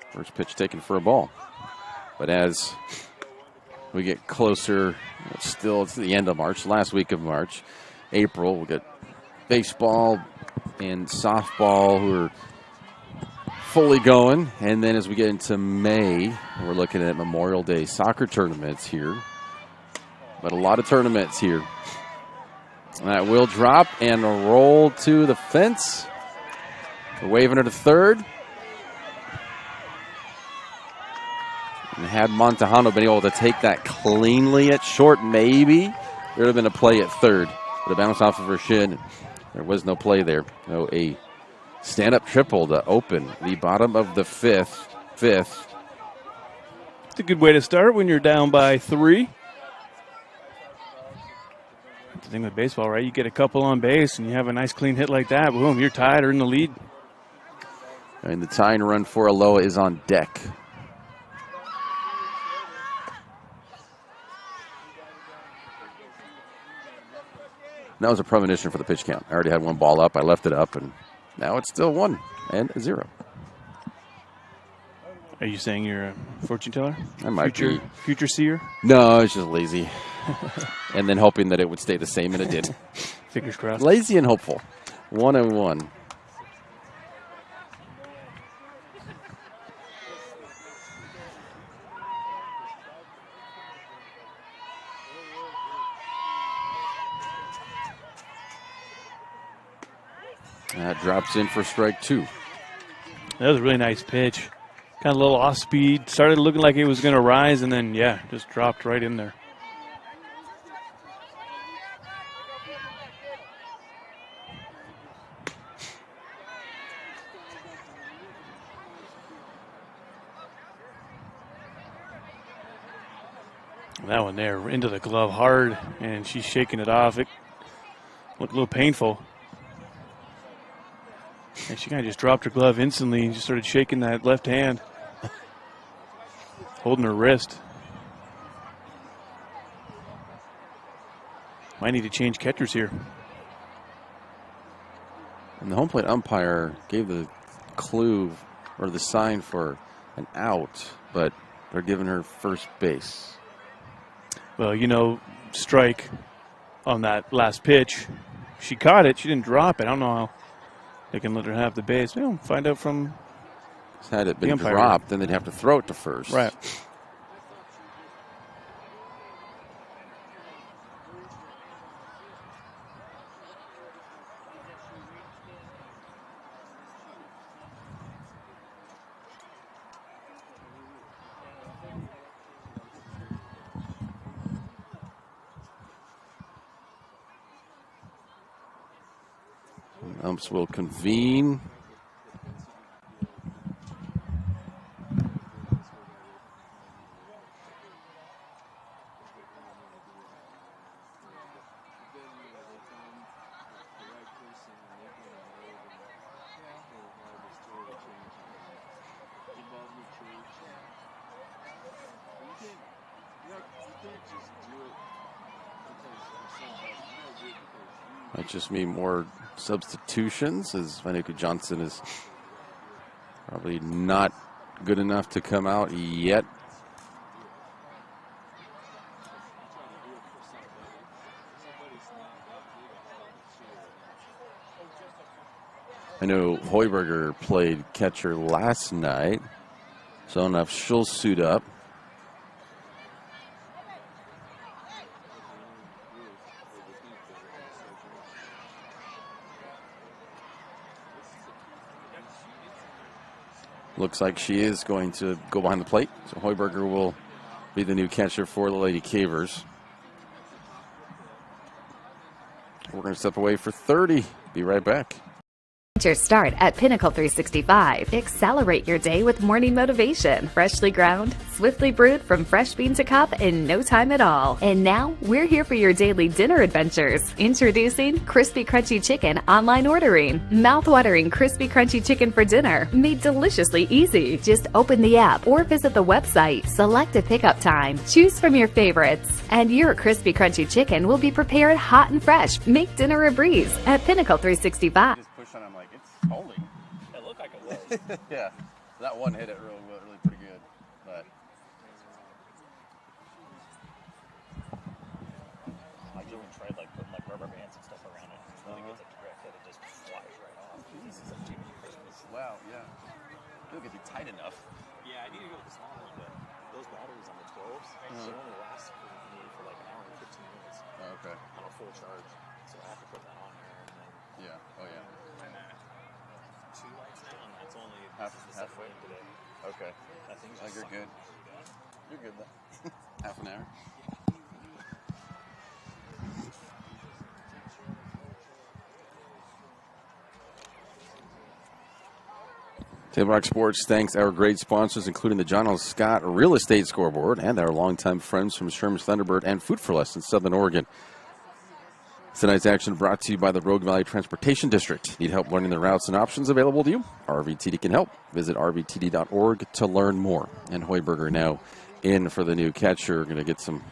First pitch taken for a ball. But as we get closer, it's the end of March, last week of March, April, we'll get baseball and softball who are fully going. And then as we get into May, we're looking at Memorial Day soccer tournaments here. But a lot of tournaments here. That will drop and roll to the fence. We're waving her to third. And had Montejano been able to take that cleanly at short, maybe there would have been a play at third. But it bounced off of her shin. There was no play there. No, a stand-up triple to open the bottom of the fifth.
It's a good way to start when you're down by 3. That's the thing with baseball, right? You get a couple on base and you have a nice clean hit like that. Boom, you're tied or in the lead.
And the tying run for Aloha is on deck. That was a premonition for the pitch count. I already had one ball up. I left it up, and now it's still 1-0.
Are you saying you're a fortune teller?
I might be.
Future seer?
No, I was just lazy. And then hoping that it would stay the same, and it did.
Fingers crossed.
Lazy and hopeful. 1-1. That drops in for strike 2.
That was a really nice pitch. Kind of a little off speed. Started looking like it was going to rise, and then, yeah, just dropped right in there. That one there, into the glove hard, and she's shaking it off. It looked a little painful. And she kind of just dropped her glove instantly and just started shaking that left hand, holding her wrist. Might need to change catchers here.
And the home plate umpire gave the clue or the sign for an out, but they're giving her first base.
Well, you know, strike on that last pitch. She caught it. She didn't drop it. I don't know how they can let her have the base. We'll find out from
had it been dropped, then they'd have to throw it to first.
Right.
Umps will convene. Might just mean more substitutions, as Vanuka Johnson is probably not good enough to come out yet. I know Heuberger played catcher last night, so enough she'll suit up. Looks like she is going to go behind the plate. So Heuberger will be the new catcher for the Lady Cavers. We're going to step away for 30. Be right back.
Your start at Pinnacle 365. Accelerate your day with morning motivation. Freshly ground, swiftly brewed from fresh bean to cup in no time at all. And now we're here for your daily dinner adventures. Introducing Crispy Crunchy Chicken online ordering. Mouth-watering Crispy Crunchy Chicken for dinner, made deliciously easy. Just open the app or visit the website. Select a pickup time. Choose from your favorites. And your Crispy Crunchy Chicken will be prepared hot and fresh. Make dinner a breeze at Pinnacle 365.
On, I'm like, it's holding.
It looked like it was.
Yeah, that one hit it really pretty good. But
I even tried like putting like rubber bands and stuff around it. When it gets a direct hit, it just flies right off. Jesus, that's too many Christmas.
Wow, yeah. feel like it'd be tight enough.
Yeah, I need to go with the smaller one, but those batteries on the 12s, they only last for me for like an hour and 15 minutes.
Oh, okay.
On a full charge. So I have to put that on there and then.
Yeah. Oh, yeah.
I'm at 2 lights now, and that's only
halfway
today.
Okay.
That thing's
You're good. You're good then. Half an hour. Table Rock Sports thanks our great sponsors, including the John L. Scott Real Estate Scoreboard and our longtime friends from Sherman's Thunderbird and Food for Less in Southern Oregon. Tonight's action brought to you by the Rogue Valley Transportation District. Need help learning the routes and options available to you? RVTD can help. Visit rvtd.org to learn more. And Hoiberger now in for the new catcher. Going to get some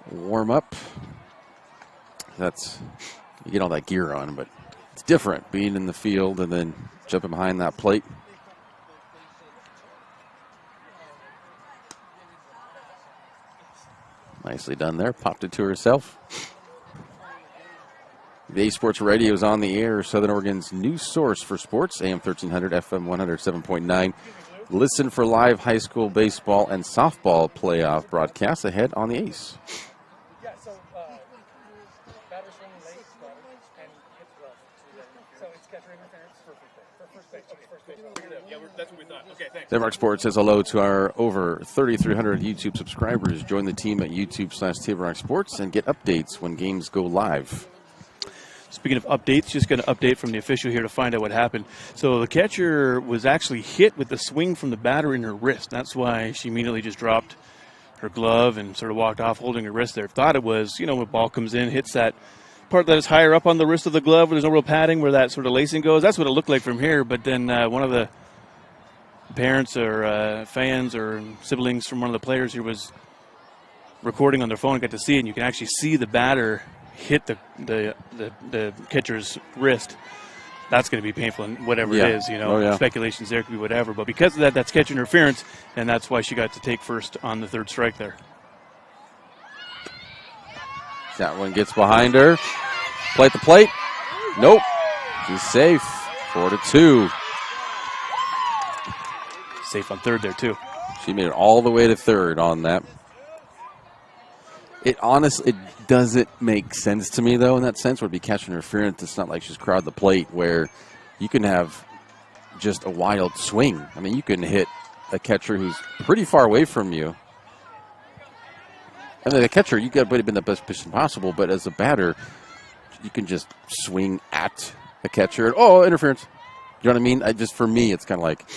warm up. You get all that gear on, but it's different being in the field and then jumping behind that plate. Nicely done there. Popped it to herself. The A Sports Radio is on the air, Southern Oregon's new source for sports, AM 1300, FM 107.9. Listen for live high school baseball and softball playoff broadcasts ahead on the Ace.
Yeah, so batter's running late, and hits glove. So it's catcher interference for first base. First base. Yeah, that's what we thought. Okay, thanks.
Denmark Sports says hello to our over 3,300 YouTube subscribers. Join the team at YouTube/Table Rock Sports and get updates when games go live.
Speaking of updates, just going to update from the official here to find out what happened. So the catcher was actually hit with the swing from the batter in her wrist. That's why she immediately just dropped her glove and sort of walked off holding her wrist there. Thought it was, when a ball comes in, hits that part that is higher up on the wrist of the glove where there's no real padding where that sort of lacing goes. That's what it looked like from here. But then one of the parents or fans or siblings from one of the players here was recording on their phone and got to see it. And you can actually see the batter hit the catcher's wrist. That's going to be painful, and whatever it is, speculations there could be whatever. But because of that, that's catcher interference, and that's why she got to take first on the third strike there.
That one gets behind her. Plate the plate. Nope. She's safe. 4-2.
Safe on third there, too.
She made it all the way to third on that. It doesn't make sense to me, though, in that sense. Would be catcher interference. It's not like she's crowded the plate where you can have just a wild swing. I mean, you can hit a catcher who's pretty far away from you. I mean, the catcher, you got to be in the best position possible, but as a batter, you can just swing at the catcher. And, interference. You know what I mean? For me, it's kind of like,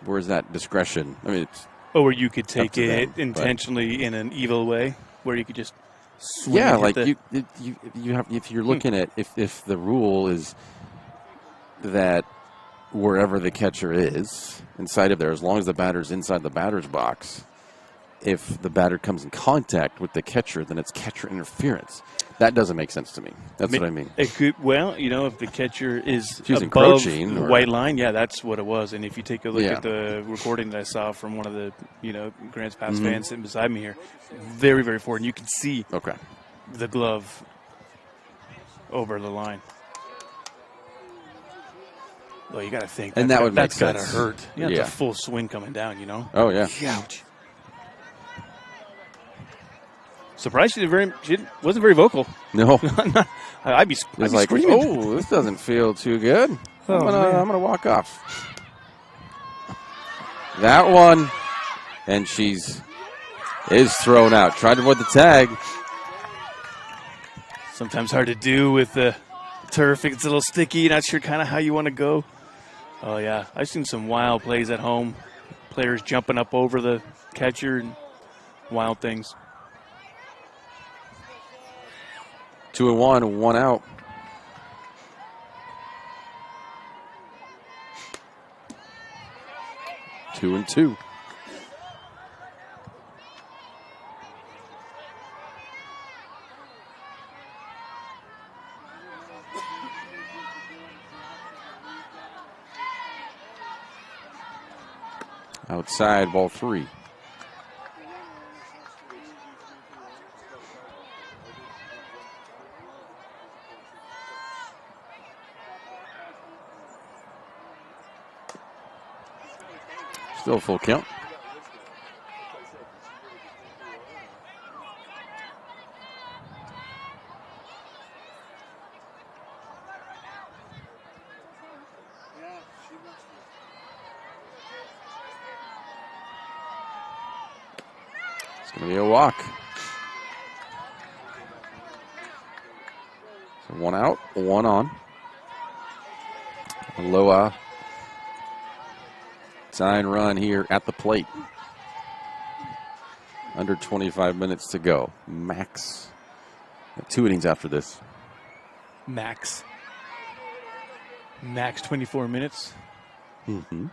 where's that discretion? I mean, it's
where you could take it intentionally in an evil way, where you could just swing.
Yeah, like you have. If you're looking at if the rule is that wherever the catcher is inside of there, as long as the batter's inside the batter's box, if the batter comes in contact with the catcher, then it's catcher interference. That doesn't make sense to me. That's what I mean.
It could, if the catcher is
above
the white line, that's what it was. And if you take a look at the recording that I saw from one of the, Grants Pass fans sitting beside me here, very, very forward, and you can see the glove over the line. Well, you got to think.
And that would make sense.
That's got to hurt. It's a full swing coming down,
Oh, yeah.
Ouch. Surprised she wasn't very vocal.
No.
I'd be screaming.
Oh, this doesn't feel too good. I'm gonna walk off. That one, and is thrown out. Tried to avoid the tag.
Sometimes hard to do with the turf. It's a little sticky. Not sure kind of how you want to go. Oh yeah, I've seen some wild plays at home. Players jumping up over the catcher and wild things.
2-1, 1 out. Two and 2. Outside, ball 3. Still a full count. It's going to be a walk. So one out, one on. Aloha tying run here at the plate. Under 25 minutes to go. Max. 2 innings after this.
Max 24 minutes.
Mm-hmm.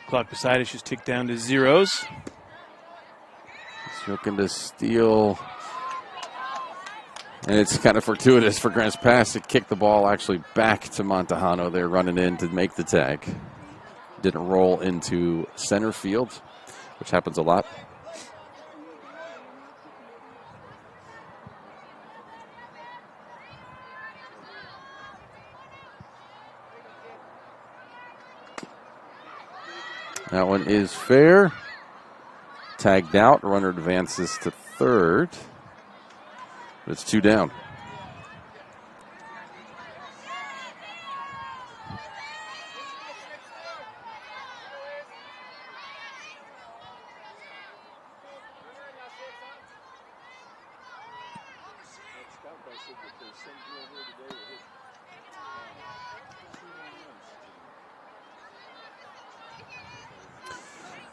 Clock beside us just ticked down to zeros.
He's looking to steal. And it's kind of fortuitous for Grants Pass to kick the ball actually back to Montejano. They're running in to make the tag. Didn't roll into center field, which happens a lot. That one is fair. Tagged out. Runner advances to third. But it's 2 down.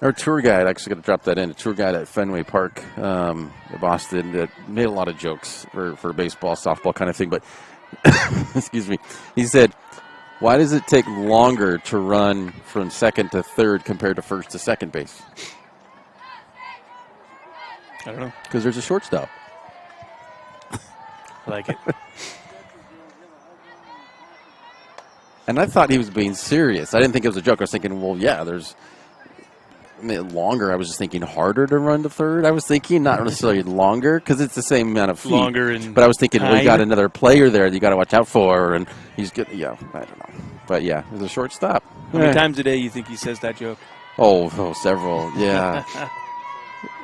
Our tour guide, actually got to drop that in, a tour guide at Fenway Park, Boston, that made a lot of jokes for baseball, softball kind of thing, but, excuse me, he said, why does it take longer to run from second to third compared to first to second base?
I don't know.
Because there's a shortstop.
I like it.
And I thought he was being serious. I didn't think it was a joke. I was thinking, well, yeah, there's longer. I was just thinking harder to run to third. I was thinking not necessarily longer because it's the same amount of feet.
Longer in
but I was thinking,
time.
well, you got another player there that you got to watch out for, and he's good. Yeah, I don't know. But yeah, it was a short stop.
How many times a day you think he says that joke?
Oh, several. Yeah.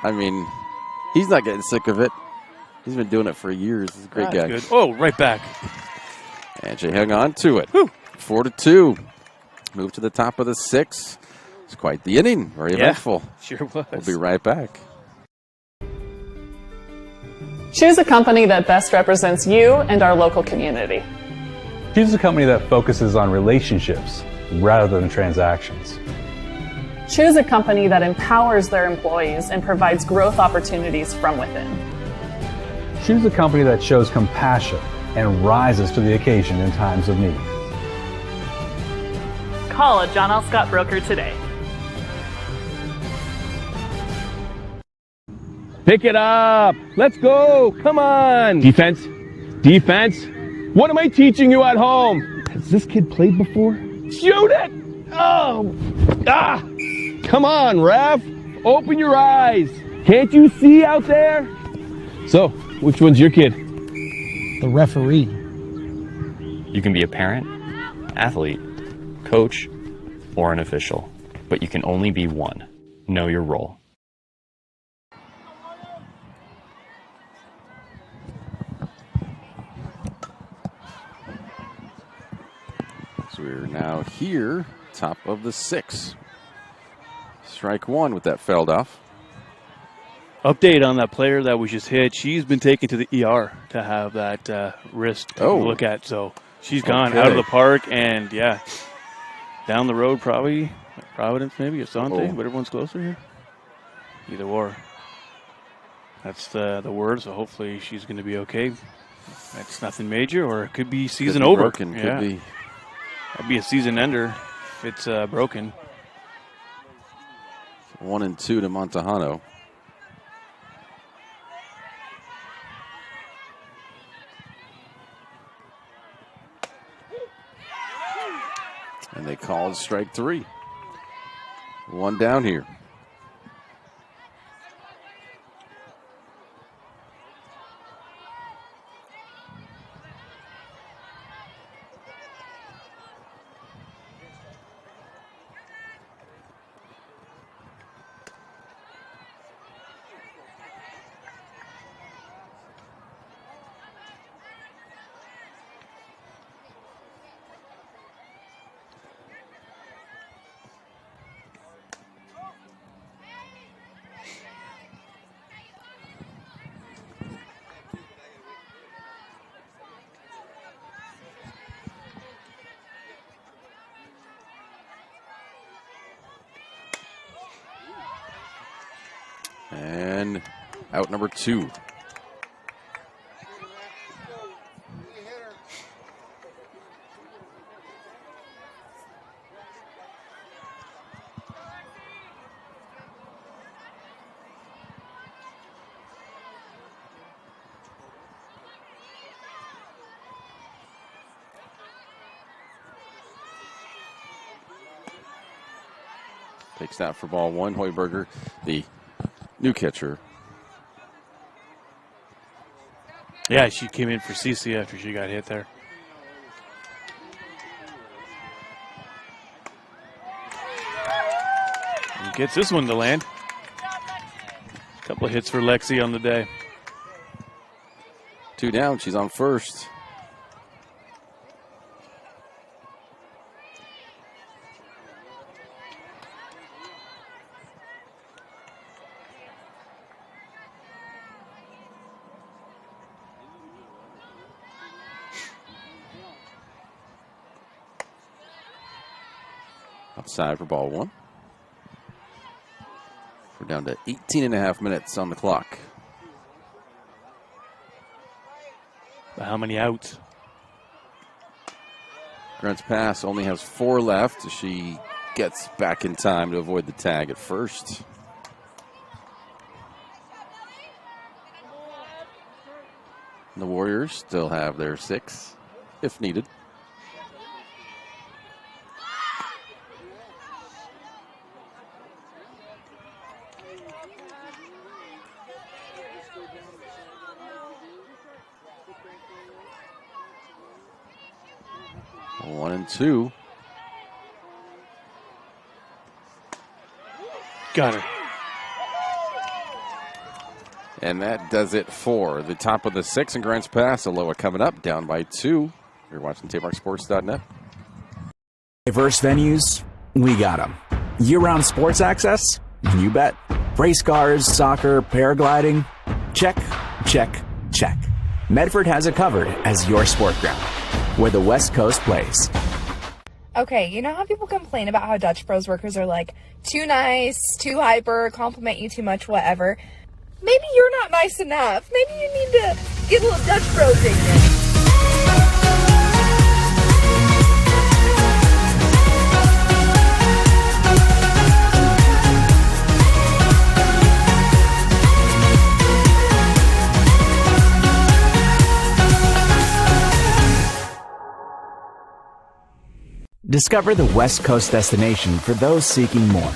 I mean, he's not getting sick of it. He's been doing it for years. He's a great guy.
Good. Oh, right back.
And Jay hung on to it. 4-2. Move to the top of the 6th. It's quite the inning. Very eventful.
Sure was.
We'll be right back.
Choose a company that best represents you and our local community.
Choose a company that focuses on relationships rather than transactions.
Choose a company that empowers their employees and provides growth opportunities from within.
Choose a company that shows compassion and rises to the occasion in times of need.
Call a John L. Scott broker today.
Pick it up. Let's go. Come on. Defense. Defense. What am I teaching you at home? Has this kid played before? Shoot it. Oh. Ah. Come on, ref. Open your eyes. Can't you see out there? So, which one's your kid?
The referee.
You can be a parent, athlete, coach, or an official, but you can only be one. Know your role.
So we're now here, top of the 6th. Strike 1 with that fouled off.
Update on that player that was just hit. She's been taken to the ER to have that wrist to look at. So she's gone out of the park, and yeah, down the road probably Providence, maybe Asante, but everyone's closer here. Either or. That's the word. So hopefully she's going to be okay. That's nothing major, or it could be season over.
Broken. Could be.
That'd be a season ender if it's broken.
1-2 to Montejano. And they called strike 3. 1 down here. And out number 2. Takes that for ball 1. Hoiberger, the new catcher.
Yeah, she came in for CC after she got hit there. And gets this one to land. Couple of hits for Lexi on the day.
2 down. She's on first. Outside for ball 1. We're down to 18 and a half minutes on the clock.
How many outs?
Grant's pass only has 4 left as she gets back in time to avoid the tag at first. The Warriors still have their 6 if needed. One and 2.
Got her.
And that does it for the top of the 6 in Grants Pass. Aloha coming up, down by 2. You're watching TapeRockSports.net.
Diverse venues, we got them. Year-round sports access? You bet. Race cars, soccer, paragliding? Check, check, check. Medford has it covered as your sport ground, where the West Coast plays.
Okay, you know how people complain about how Dutch Bros workers are like too nice, too hyper, compliment you too much, whatever? Maybe you're not nice enough. Maybe you need to get a little Dutch Bros in you.
Discover the West Coast destination for those seeking more.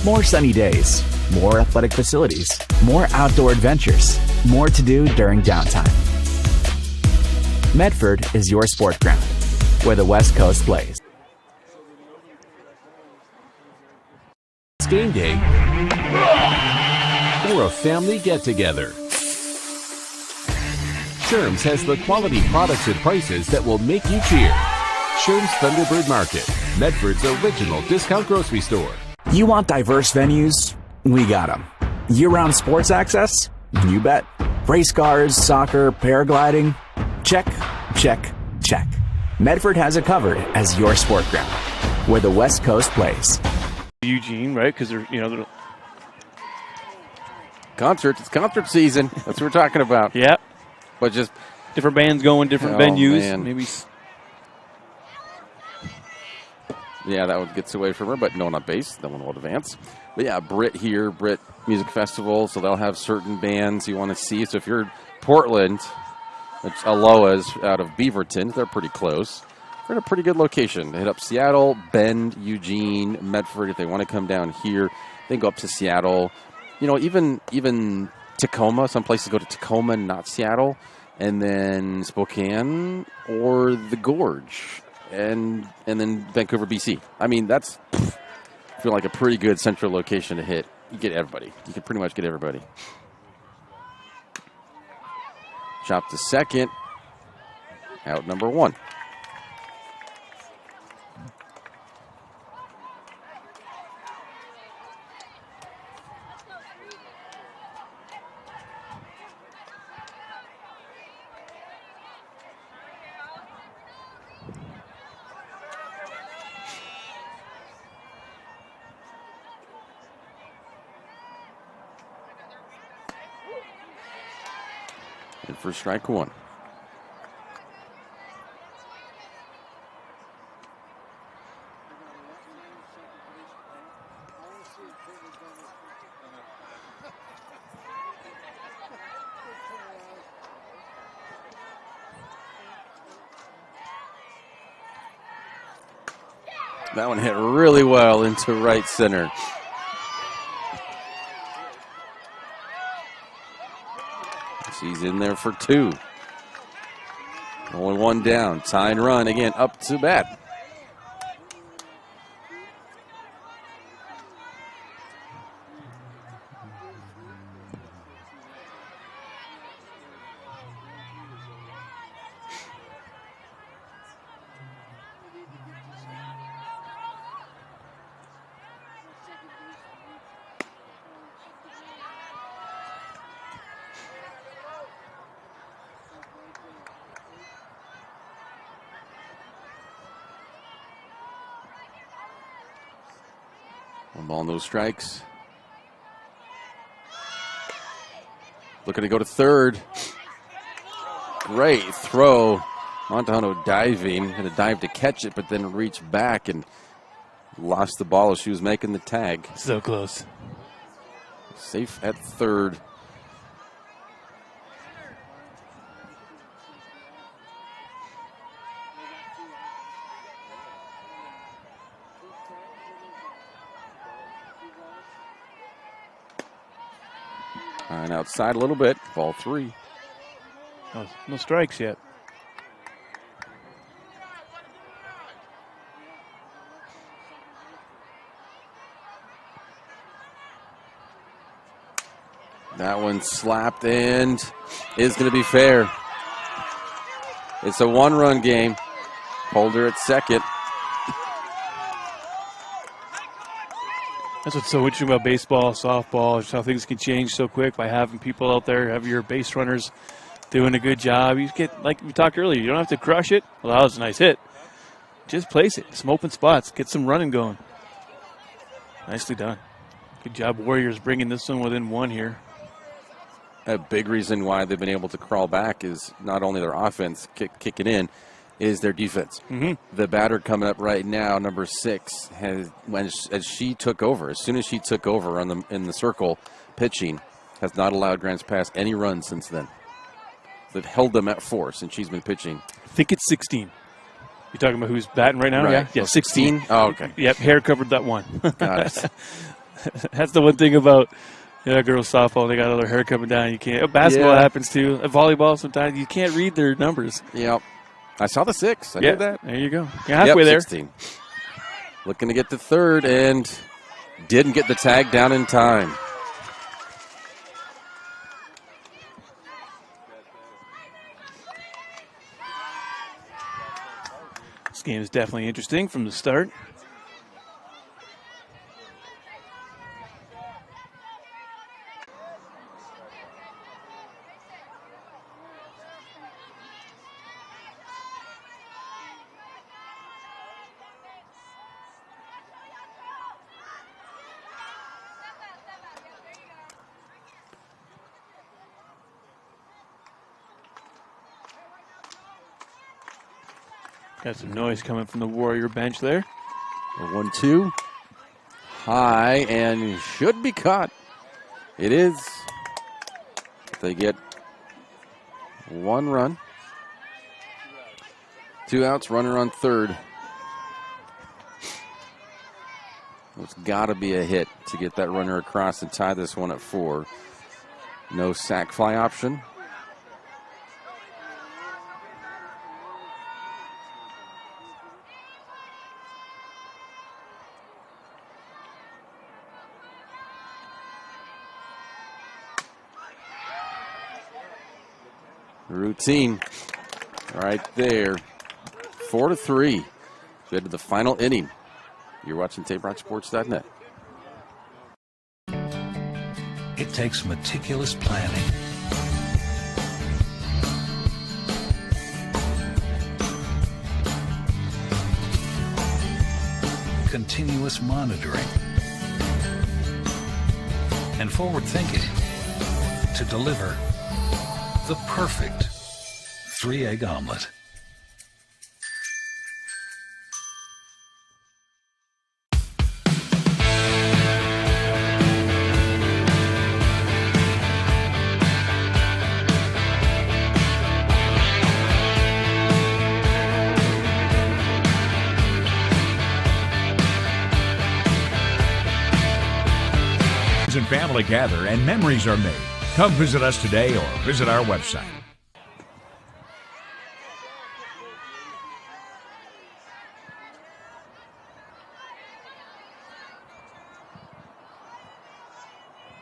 More sunny days, more athletic facilities, more outdoor adventures, more to do during downtime. Medford is your sport ground, where the West Coast plays.
It's game day or a family get-together. Sherm's has the quality products and prices that will make you cheer. Sherm's Thunderbird Market, Medford's original discount grocery store.
You want diverse venues? We got them. Year-round sports access? You bet. Race cars, soccer, paragliding? Check, check, check. Medford has it covered as your sport ground, where the West Coast plays.
Eugene, right? Because they're
Concerts. It's concert season. That's what we're talking about.
Yeah.
But just
different bands going, different venues. Man. Maybe.
Yeah, that one gets away from her, but no one on base. No one will advance. But yeah, Brit here, Brit Music Festival, so they'll have certain bands you want to see. So if you're Portland, it's Aloha's out of Beaverton. They're pretty close. They're in a pretty good location. They hit up Seattle, Bend, Eugene, Medford. If they want to come down here, they can go up to Seattle. You know, even Tacoma. Some places go to Tacoma, not Seattle. And then Spokane or the Gorge. And then Vancouver, BC. I mean, that's I feel like a pretty good central location to hit. You get everybody. You can pretty much get everybody. Chop to second. Out number 1. And for strike one. That one hit really well into right center. He's in there for two. Only one down. Tying run again up to bat. One ball, no strikes. Looking to go to third. Great throw. Montano diving. Had to dive to catch it, but then reached back and lost the ball as she was making the tag.
So close.
Safe at third. And outside a little bit. Ball three.
No strikes yet.
That one slapped and is going to be fair. It's a one-run game. Holder at second.
That's what's so interesting about baseball, softball, just how things can change so quick by having people out there, have your base runners doing a good job. You get, like we talked earlier, you don't have to crush it. Well, that was a nice hit. Just place it. Some open spots. Get some running going. Nicely done. Good job, Warriors, bringing this one within one here.
A big reason why they've been able to crawl back is not only their offense kicking in, is their defense.
Mm-hmm.
The batter coming up right now, number 6, as she took over, as soon as she took over in the circle pitching, has not allowed Grants Pass any runs since then. They've held them at 4 since she's been pitching.
I think it's 16. You're talking about who's batting right now?
Right.
Yeah,
Oh,
16.
Oh, okay.
Yep, hair covered that one.
Got it.
That's the one thing about girls softball. They got all their hair coming down. You can't. Basketball happens too. Volleyball sometimes you can't read their numbers.
Yep. I saw the 6. I did that.
There you go. You're halfway there.
16. Looking to get to third and didn't get the tag down in time.
This game is definitely interesting from the start. Got some noise coming from the Warrior bench there.
A 1-2. High and should be caught. It is. They get 1 run. 2 outs, runner on third. It's got to be a hit to get that runner across and tie this one at 4. No sac fly option. Routine right there. 4-3. Good to the final inning. You're watching TapeRockSports.net.
It takes meticulous planning, continuous monitoring, and forward thinking to deliver The perfect 3-egg omelet.
And family gather and memories are made. Come visit us today or visit our website.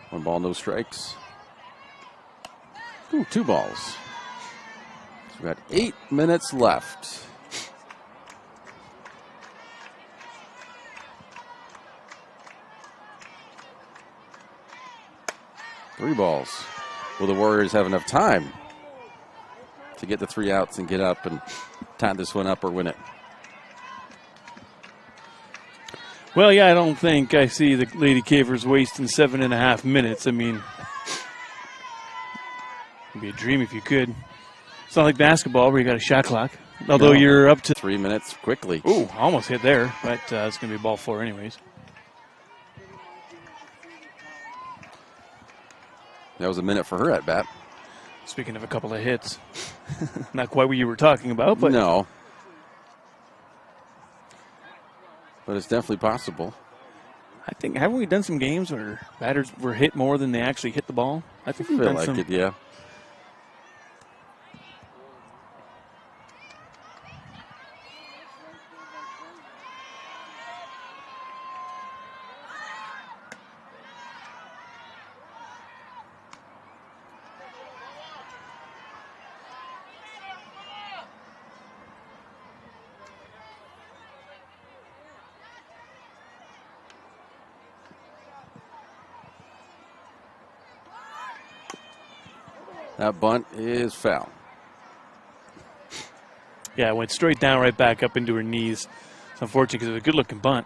One ball, no strikes. Ooh, 2 balls. So we got 8 minutes left. Three balls. Will the Warriors have enough time to get the 3 outs and get up and tie this one up or win it?
Well, yeah, I don't think I see the Lady Cavers wasting 7.5 minutes. I mean, it'd be a dream if you could. It's not like basketball where you got a shot clock. Although you're up to
3 minutes quickly.
Ooh, almost hit there, but it's going to be ball 4 anyways.
That was a minute for her at bat.
Speaking of a couple of hits, not quite what you were talking about, but
no. But it's definitely possible.
I think, haven't we done some games where batters were hit more than they actually hit the ball? I think we've
feel
done
like
some.
it, yeah. That bunt is foul.
Yeah, it went straight down, right back up into her knees. It's unfortunate because it was a good-looking bunt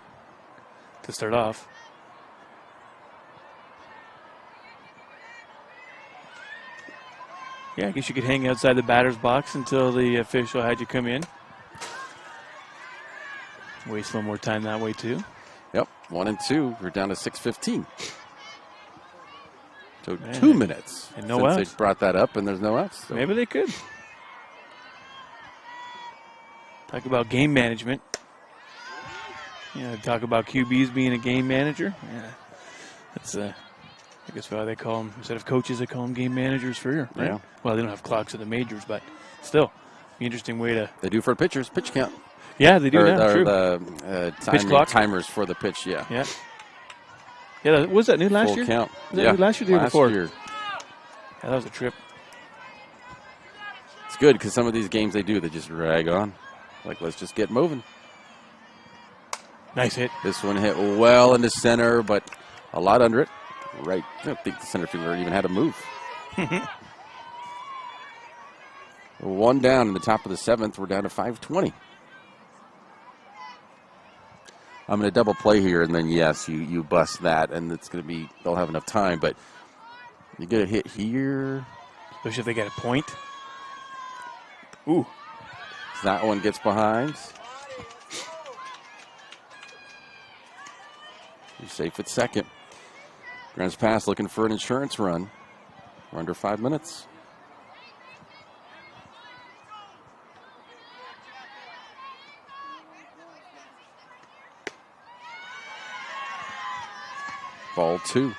to start off. Yeah, I guess you could hang outside the batter's box until the official had you come in. Waste a little more time that way, too.
Yep, 1 and 2. We're down to 6:15. So
Man.
2 minutes.
And no
since
outs.
they brought that up, and there's no outs. So.
Maybe they could. Talk about game management. Yeah, talk about QBs being a game manager. Yeah, that's I guess why they call them, instead of coaches, they call them game managers for here. Right?
Yeah.
Well, they don't have clocks at the majors, but still, interesting way to.
They do for pitchers, pitch count.
Yeah, they do now.
Or
True.
the
Pitch clock.
timers for the pitch. Yeah.
Yeah. Yeah, was that new last
Full
year?
count.
Was that
Yeah.
new last year or the year
Last
before?
year.
Yeah, that was a trip.
It's good because some of these games they just drag on. Like, let's just get moving.
Nice hit.
This one hit well into center, but a lot under it. Right. I don't think the center fielder even had to move. 1 down in the top of the 7th. We're down to 5:20. I'm going to double play here, and then, yes, you bust that, and it's going to be, they'll have enough time, but you get a hit here.
Especially if they get a point. Ooh.
That one gets behind. You're safe at second. Grants pass looking for an insurance run. We're under 5 minutes. Ball 2.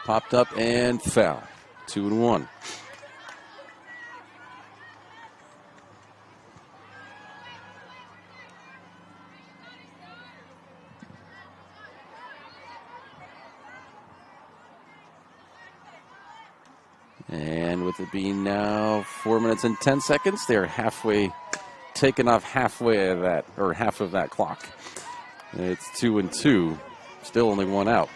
Popped up and foul. 2-1. And with it being now 4 minutes and 10 seconds, they're halfway, taken off halfway of that, or half of that clock. It's 2-2. Still only 1 out.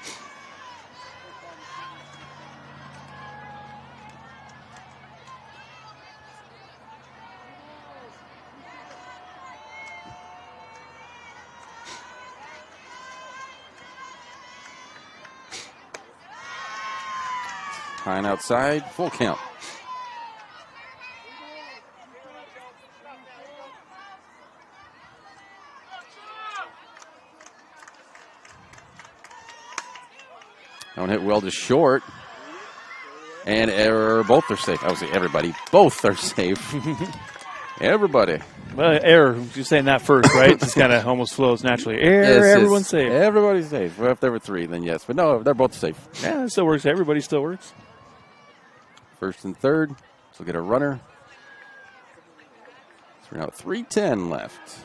Hine outside, full count. Don't hit well to short. And error. Both are safe. I would say everybody. Both are safe. Everybody.
Well, error. Just saying that first, right? Just kind of almost flows naturally. Error.
Yes,
Everyone's safe.
Everybody's safe. Well, if there were three, then yes. But no, they're both safe.
Yeah, it still works. Everybody still works.
First and third. So we'll get a runner. So we're now at 3:10 left.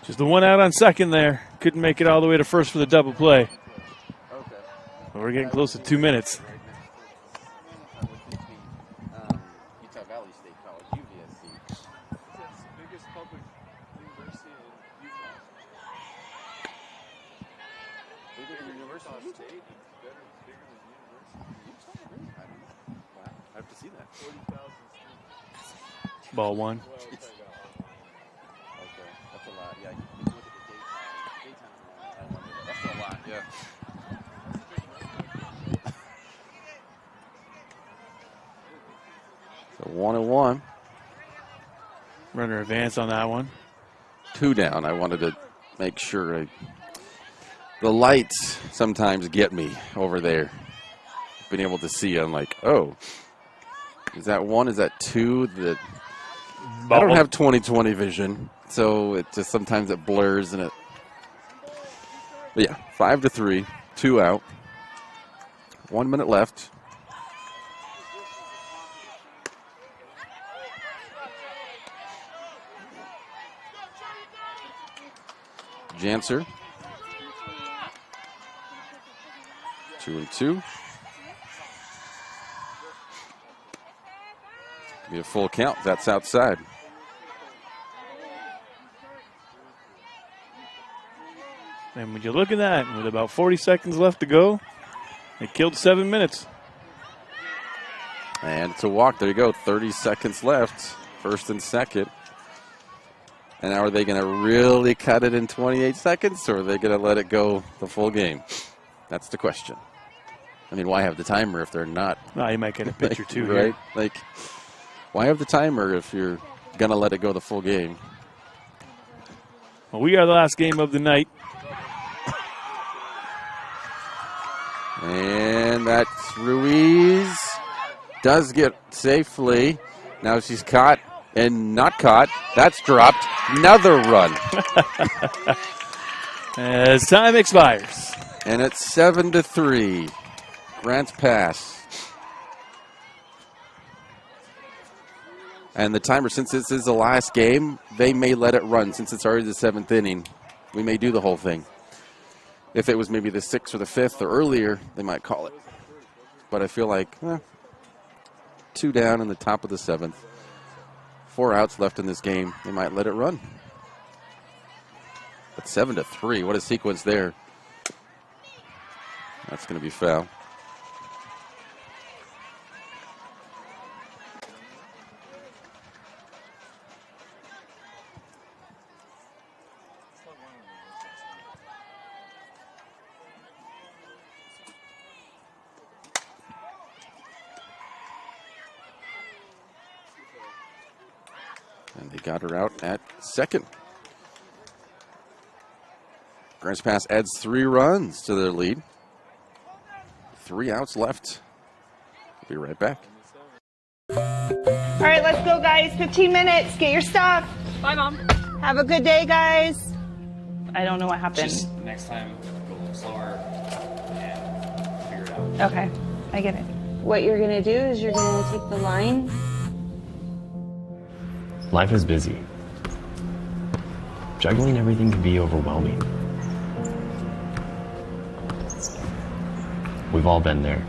Just the one out on second there. Couldn't make it all the way to first for the double play. But we're getting close to 2 minutes.
Utah Valley State College, UVSC.
It's the biggest public university in Utah.
Bigger than University of Utah?
State, it's bigger than Utah.
Utah? Really? I don't know. Wow. I have to see that.
40,000 students.
Ball one.
Okay, that's a lot. Yeah, you look at the daytime. I wonder. That's a lot. Yeah. So 1-1.
Runner advance on that one.
2 down. I wanted to make sure. The lights sometimes get me over there. Being able to see, I'm like, oh, is that 1? Is that 2? That I don't have 20/20 vision, so it just sometimes it blurs and it. But yeah, 5-3, 2 out, 1 minute left. Janser. 2-2. Be a full count. That's outside.
And when you look at that, with about 40 seconds left to go, it killed 7 minutes.
And it's a walk. There you go. 30 seconds left. First and second. And now are they going to really cut it in 28 seconds, or are they going to let it go the full game? That's the question. I mean, why have the timer if they're not?
No, you might get a pitch or two
right?
here.
Like, why have the timer if you're going to let it go the full game?
Well, we are the last game of the night.
And that's Ruiz. Does get safely. Now she's caught and not caught. That's dropped. Another run.
As time expires.
And it's 7-3. Grants Pass. And the timer, since this is the last game, they may let it run. Since it's already the 7th inning, we may do the whole thing. If it was maybe the 6th or the 5th or earlier, they might call it. But I feel like 2 down in the top of the 7th. 4 outs left in this game. They might let it run. But 7-3, what a sequence there. That's going to be foul. And they got her out at second. Grants Pass adds 3 runs to their lead. 3 outs left. We'll be right back.
right, let's go, guys. 15 minutes. Get your stuff.
Bye, Mom.
Have a good day, guys. I don't know what happened.
Just next time, go a little slower and figure it out.
Okay, I get it. What you're gonna do is you're gonna take the line.
Life is busy. Juggling everything can be overwhelming. We've all been there.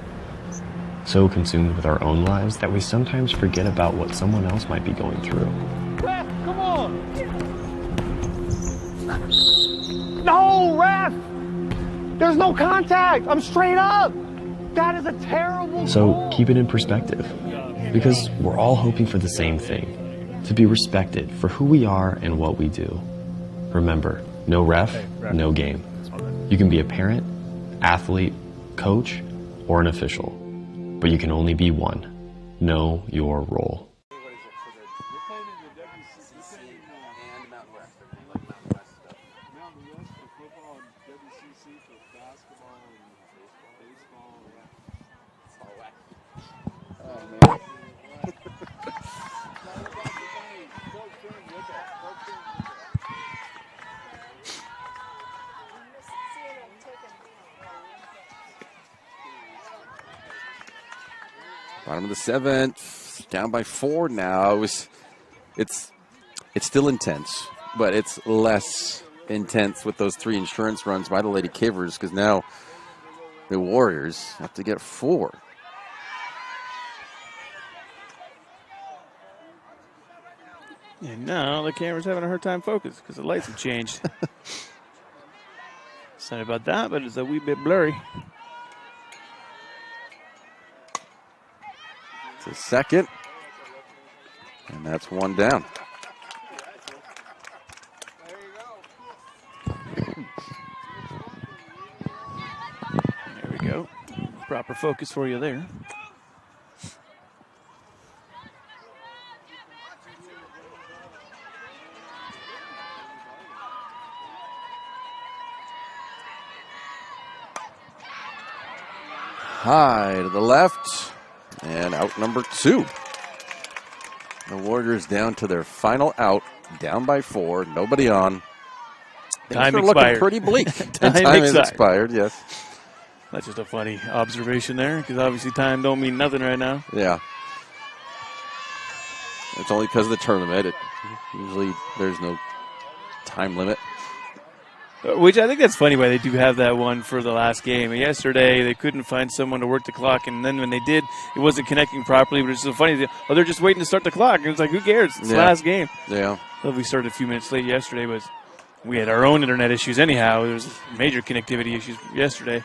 So consumed with our own lives that we sometimes forget about what someone else might be going through.
Ref, come on! No, ref! There's no contact! I'm straight up! That is a terrible
So
goal.
keep it in perspective, because we're all hoping for the same thing, to be respected for who we are and what we do. Remember, no ref, no game. You can be a parent, athlete, coach, or an official, but you can only be one. Know your role.
Bottom of the seventh, down by 4 now. It's still intense, but it's less intense with those 3 insurance runs by the Lady Kivers, because now the Warriors have to get 4.
And now the camera's having a hard time focus because the lights have changed. Sorry about that, but it's a wee bit blurry.
It's a second, and that's 1 down.
There we go. Proper focus for you there.
High to the left, and out number 2. The Warriors down to their final out, down by 4, nobody on.
Time
They're
expired.
looking pretty bleak.
Time
is expired, yes.
That's just a funny observation there, because obviously time don't mean nothing right now.
Yeah. It's only because of the tournament. Usually there's no time limit.
Which I think that's funny why they do have that one for the last game. Yesterday, they couldn't find someone to work the clock, and then when they did, it wasn't connecting properly, but it's so funny. Oh, they're just waiting to start the clock. And it's like, who cares? It's the last game.
Yeah.
Well, we started a few minutes late yesterday, but we had our own internet issues anyhow. There was major connectivity issues yesterday.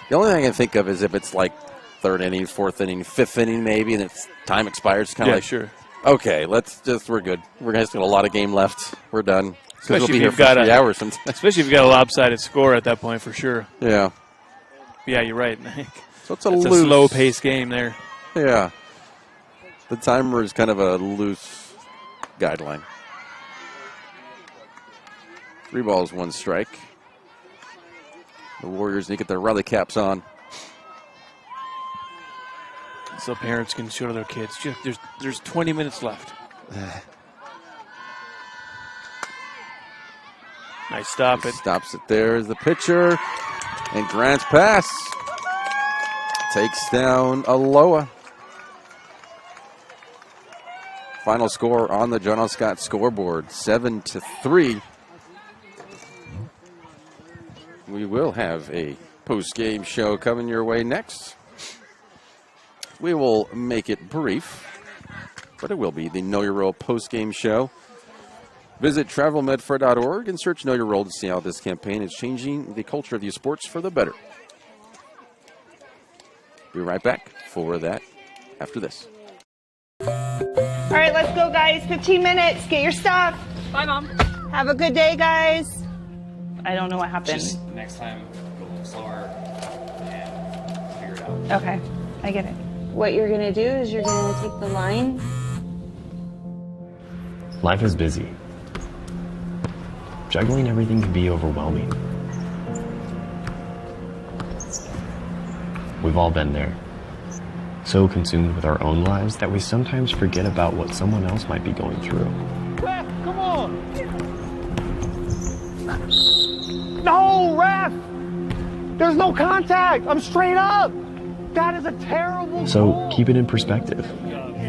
The only thing I can think of is if it's like 3rd inning, 4th inning, 5th inning maybe, and it's time expires. It's kind of like,
sure.
Okay, we're good. We're going to have a lot of game left. We're done. Because we'll be here for 3 hours sometimes.
Especially if you've got a lopsided score at that point, for sure.
Yeah.
Yeah, you're right.
So it's
a slow-paced game there.
Yeah. The timer is kind of a loose guideline. 3 balls, 1 strike. The Warriors need to get their rally caps on.
So parents can show their kids, there's 20 minutes left. Nice stop it.
Stops it there as the pitcher. And Grant's pass takes down Aloha. Final score on the John L. Scott scoreboard, 7-3. We will have a post-game show coming your way next. We will make it brief, but it will be the Know Your Role post-game show. Visit travelmedford.org and search Know Your Role to see how this campaign is changing the culture of youth sports for the better. Be right back for that after this.
All right, let's go, guys. 15 minutes. Get your stuff.
Bye, Mom.
Have a good day, guys. I don't know what happened.
Just next time, go a little slower and figure it out.
Okay, I get it. What you're gonna do is you're gonna take the line.
Life is busy. Juggling everything can be overwhelming. We've all been there. So consumed with our own lives that we sometimes forget about what someone else might be going through.
Ref, come on! No, ref! There's no contact! I'm straight up! That is a terrible
So
goal.
keep it in perspective,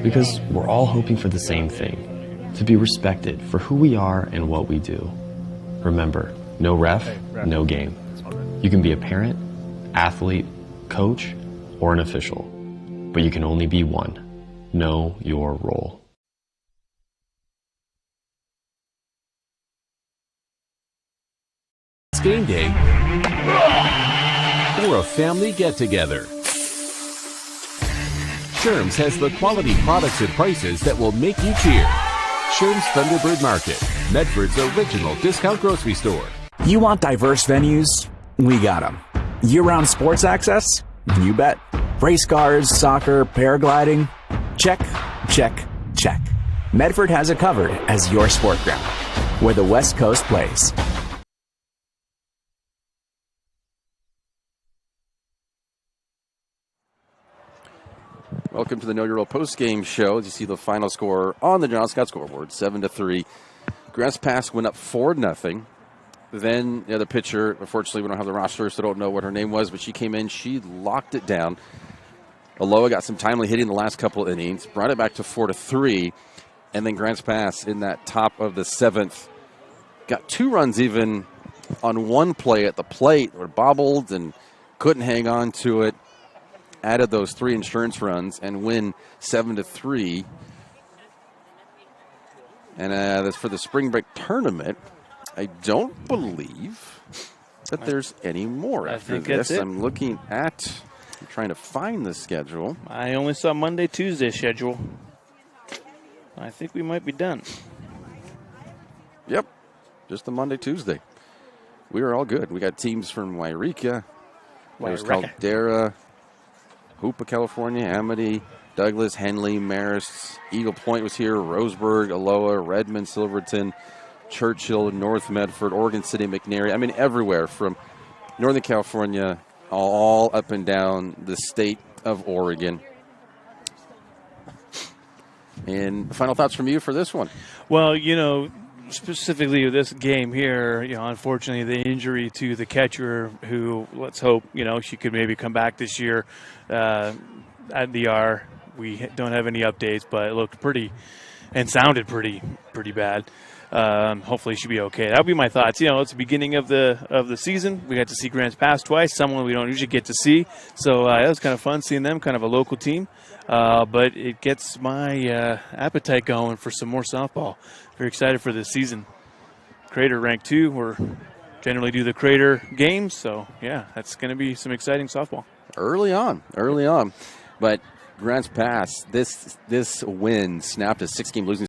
because we're all hoping for the same thing, to be respected for who we are and what we do. Remember, no ref, no game. You can be a parent, athlete, coach, or an official, but you can only be one. Know your role.
It's game day or a family get-together. Sherm's has the quality products and prices that will make you cheer. Sherm's Thunderbird Market, Medford's original discount grocery store.
You want diverse venues? We got them. Year-round sports access? You bet. Race cars, soccer, paragliding? Check, check, check. Medford has it covered as your sport ground, where the West Coast plays.
Welcome to the Know Your Role post-game show. As you see the final score on the John Scott scoreboard, 7-3. Grass Pass went up 4-0. Then the other pitcher, unfortunately we don't have the roster, so don't know what her name was, but she came in, she locked it down. Aloha got some timely hitting the last couple innings, brought it back to 4-3, and then Grants Pass in that top of the 7th got 2 runs even on one play at the plate, or bobbled and couldn't hang on to it. Added those 3 insurance runs and win 7-3. And that's for the spring break tournament. I don't believe that there's any more after
think that's
this.
it.
I'm looking at, I'm trying to find the schedule.
I only saw Monday, Tuesday schedule. I think we might be done.
Yep, just the Monday, Tuesday. We are all good. We got teams from Wairika, there's Caldera, Hoopa, California, Amity, Douglas, Henley, Marist, Eagle Point was here, Roseburg, Aloha, Redmond, Silverton, Churchill, North Medford, Oregon City, McNairy. I mean, everywhere from Northern California, all up and down the state of Oregon. And final thoughts from you for this one?
Well, specifically with this game here, unfortunately the injury to the catcher who, let's hope, she could maybe come back this year at the R. We don't have any updates, but it looked pretty and sounded pretty bad. Hopefully she'll be okay. That would be my thoughts. It's the beginning of the season. We got to see Grants Pass twice, someone we don't usually get to see. So that was kind of fun seeing them, kind of a local team. But it gets my appetite going for some more softball. Very excited for this season. Crater ranked 2. We're generally do the Crater games. So, yeah, that's going to be some exciting softball.
Early on. But Grants Pass, this win snapped a 6-game losing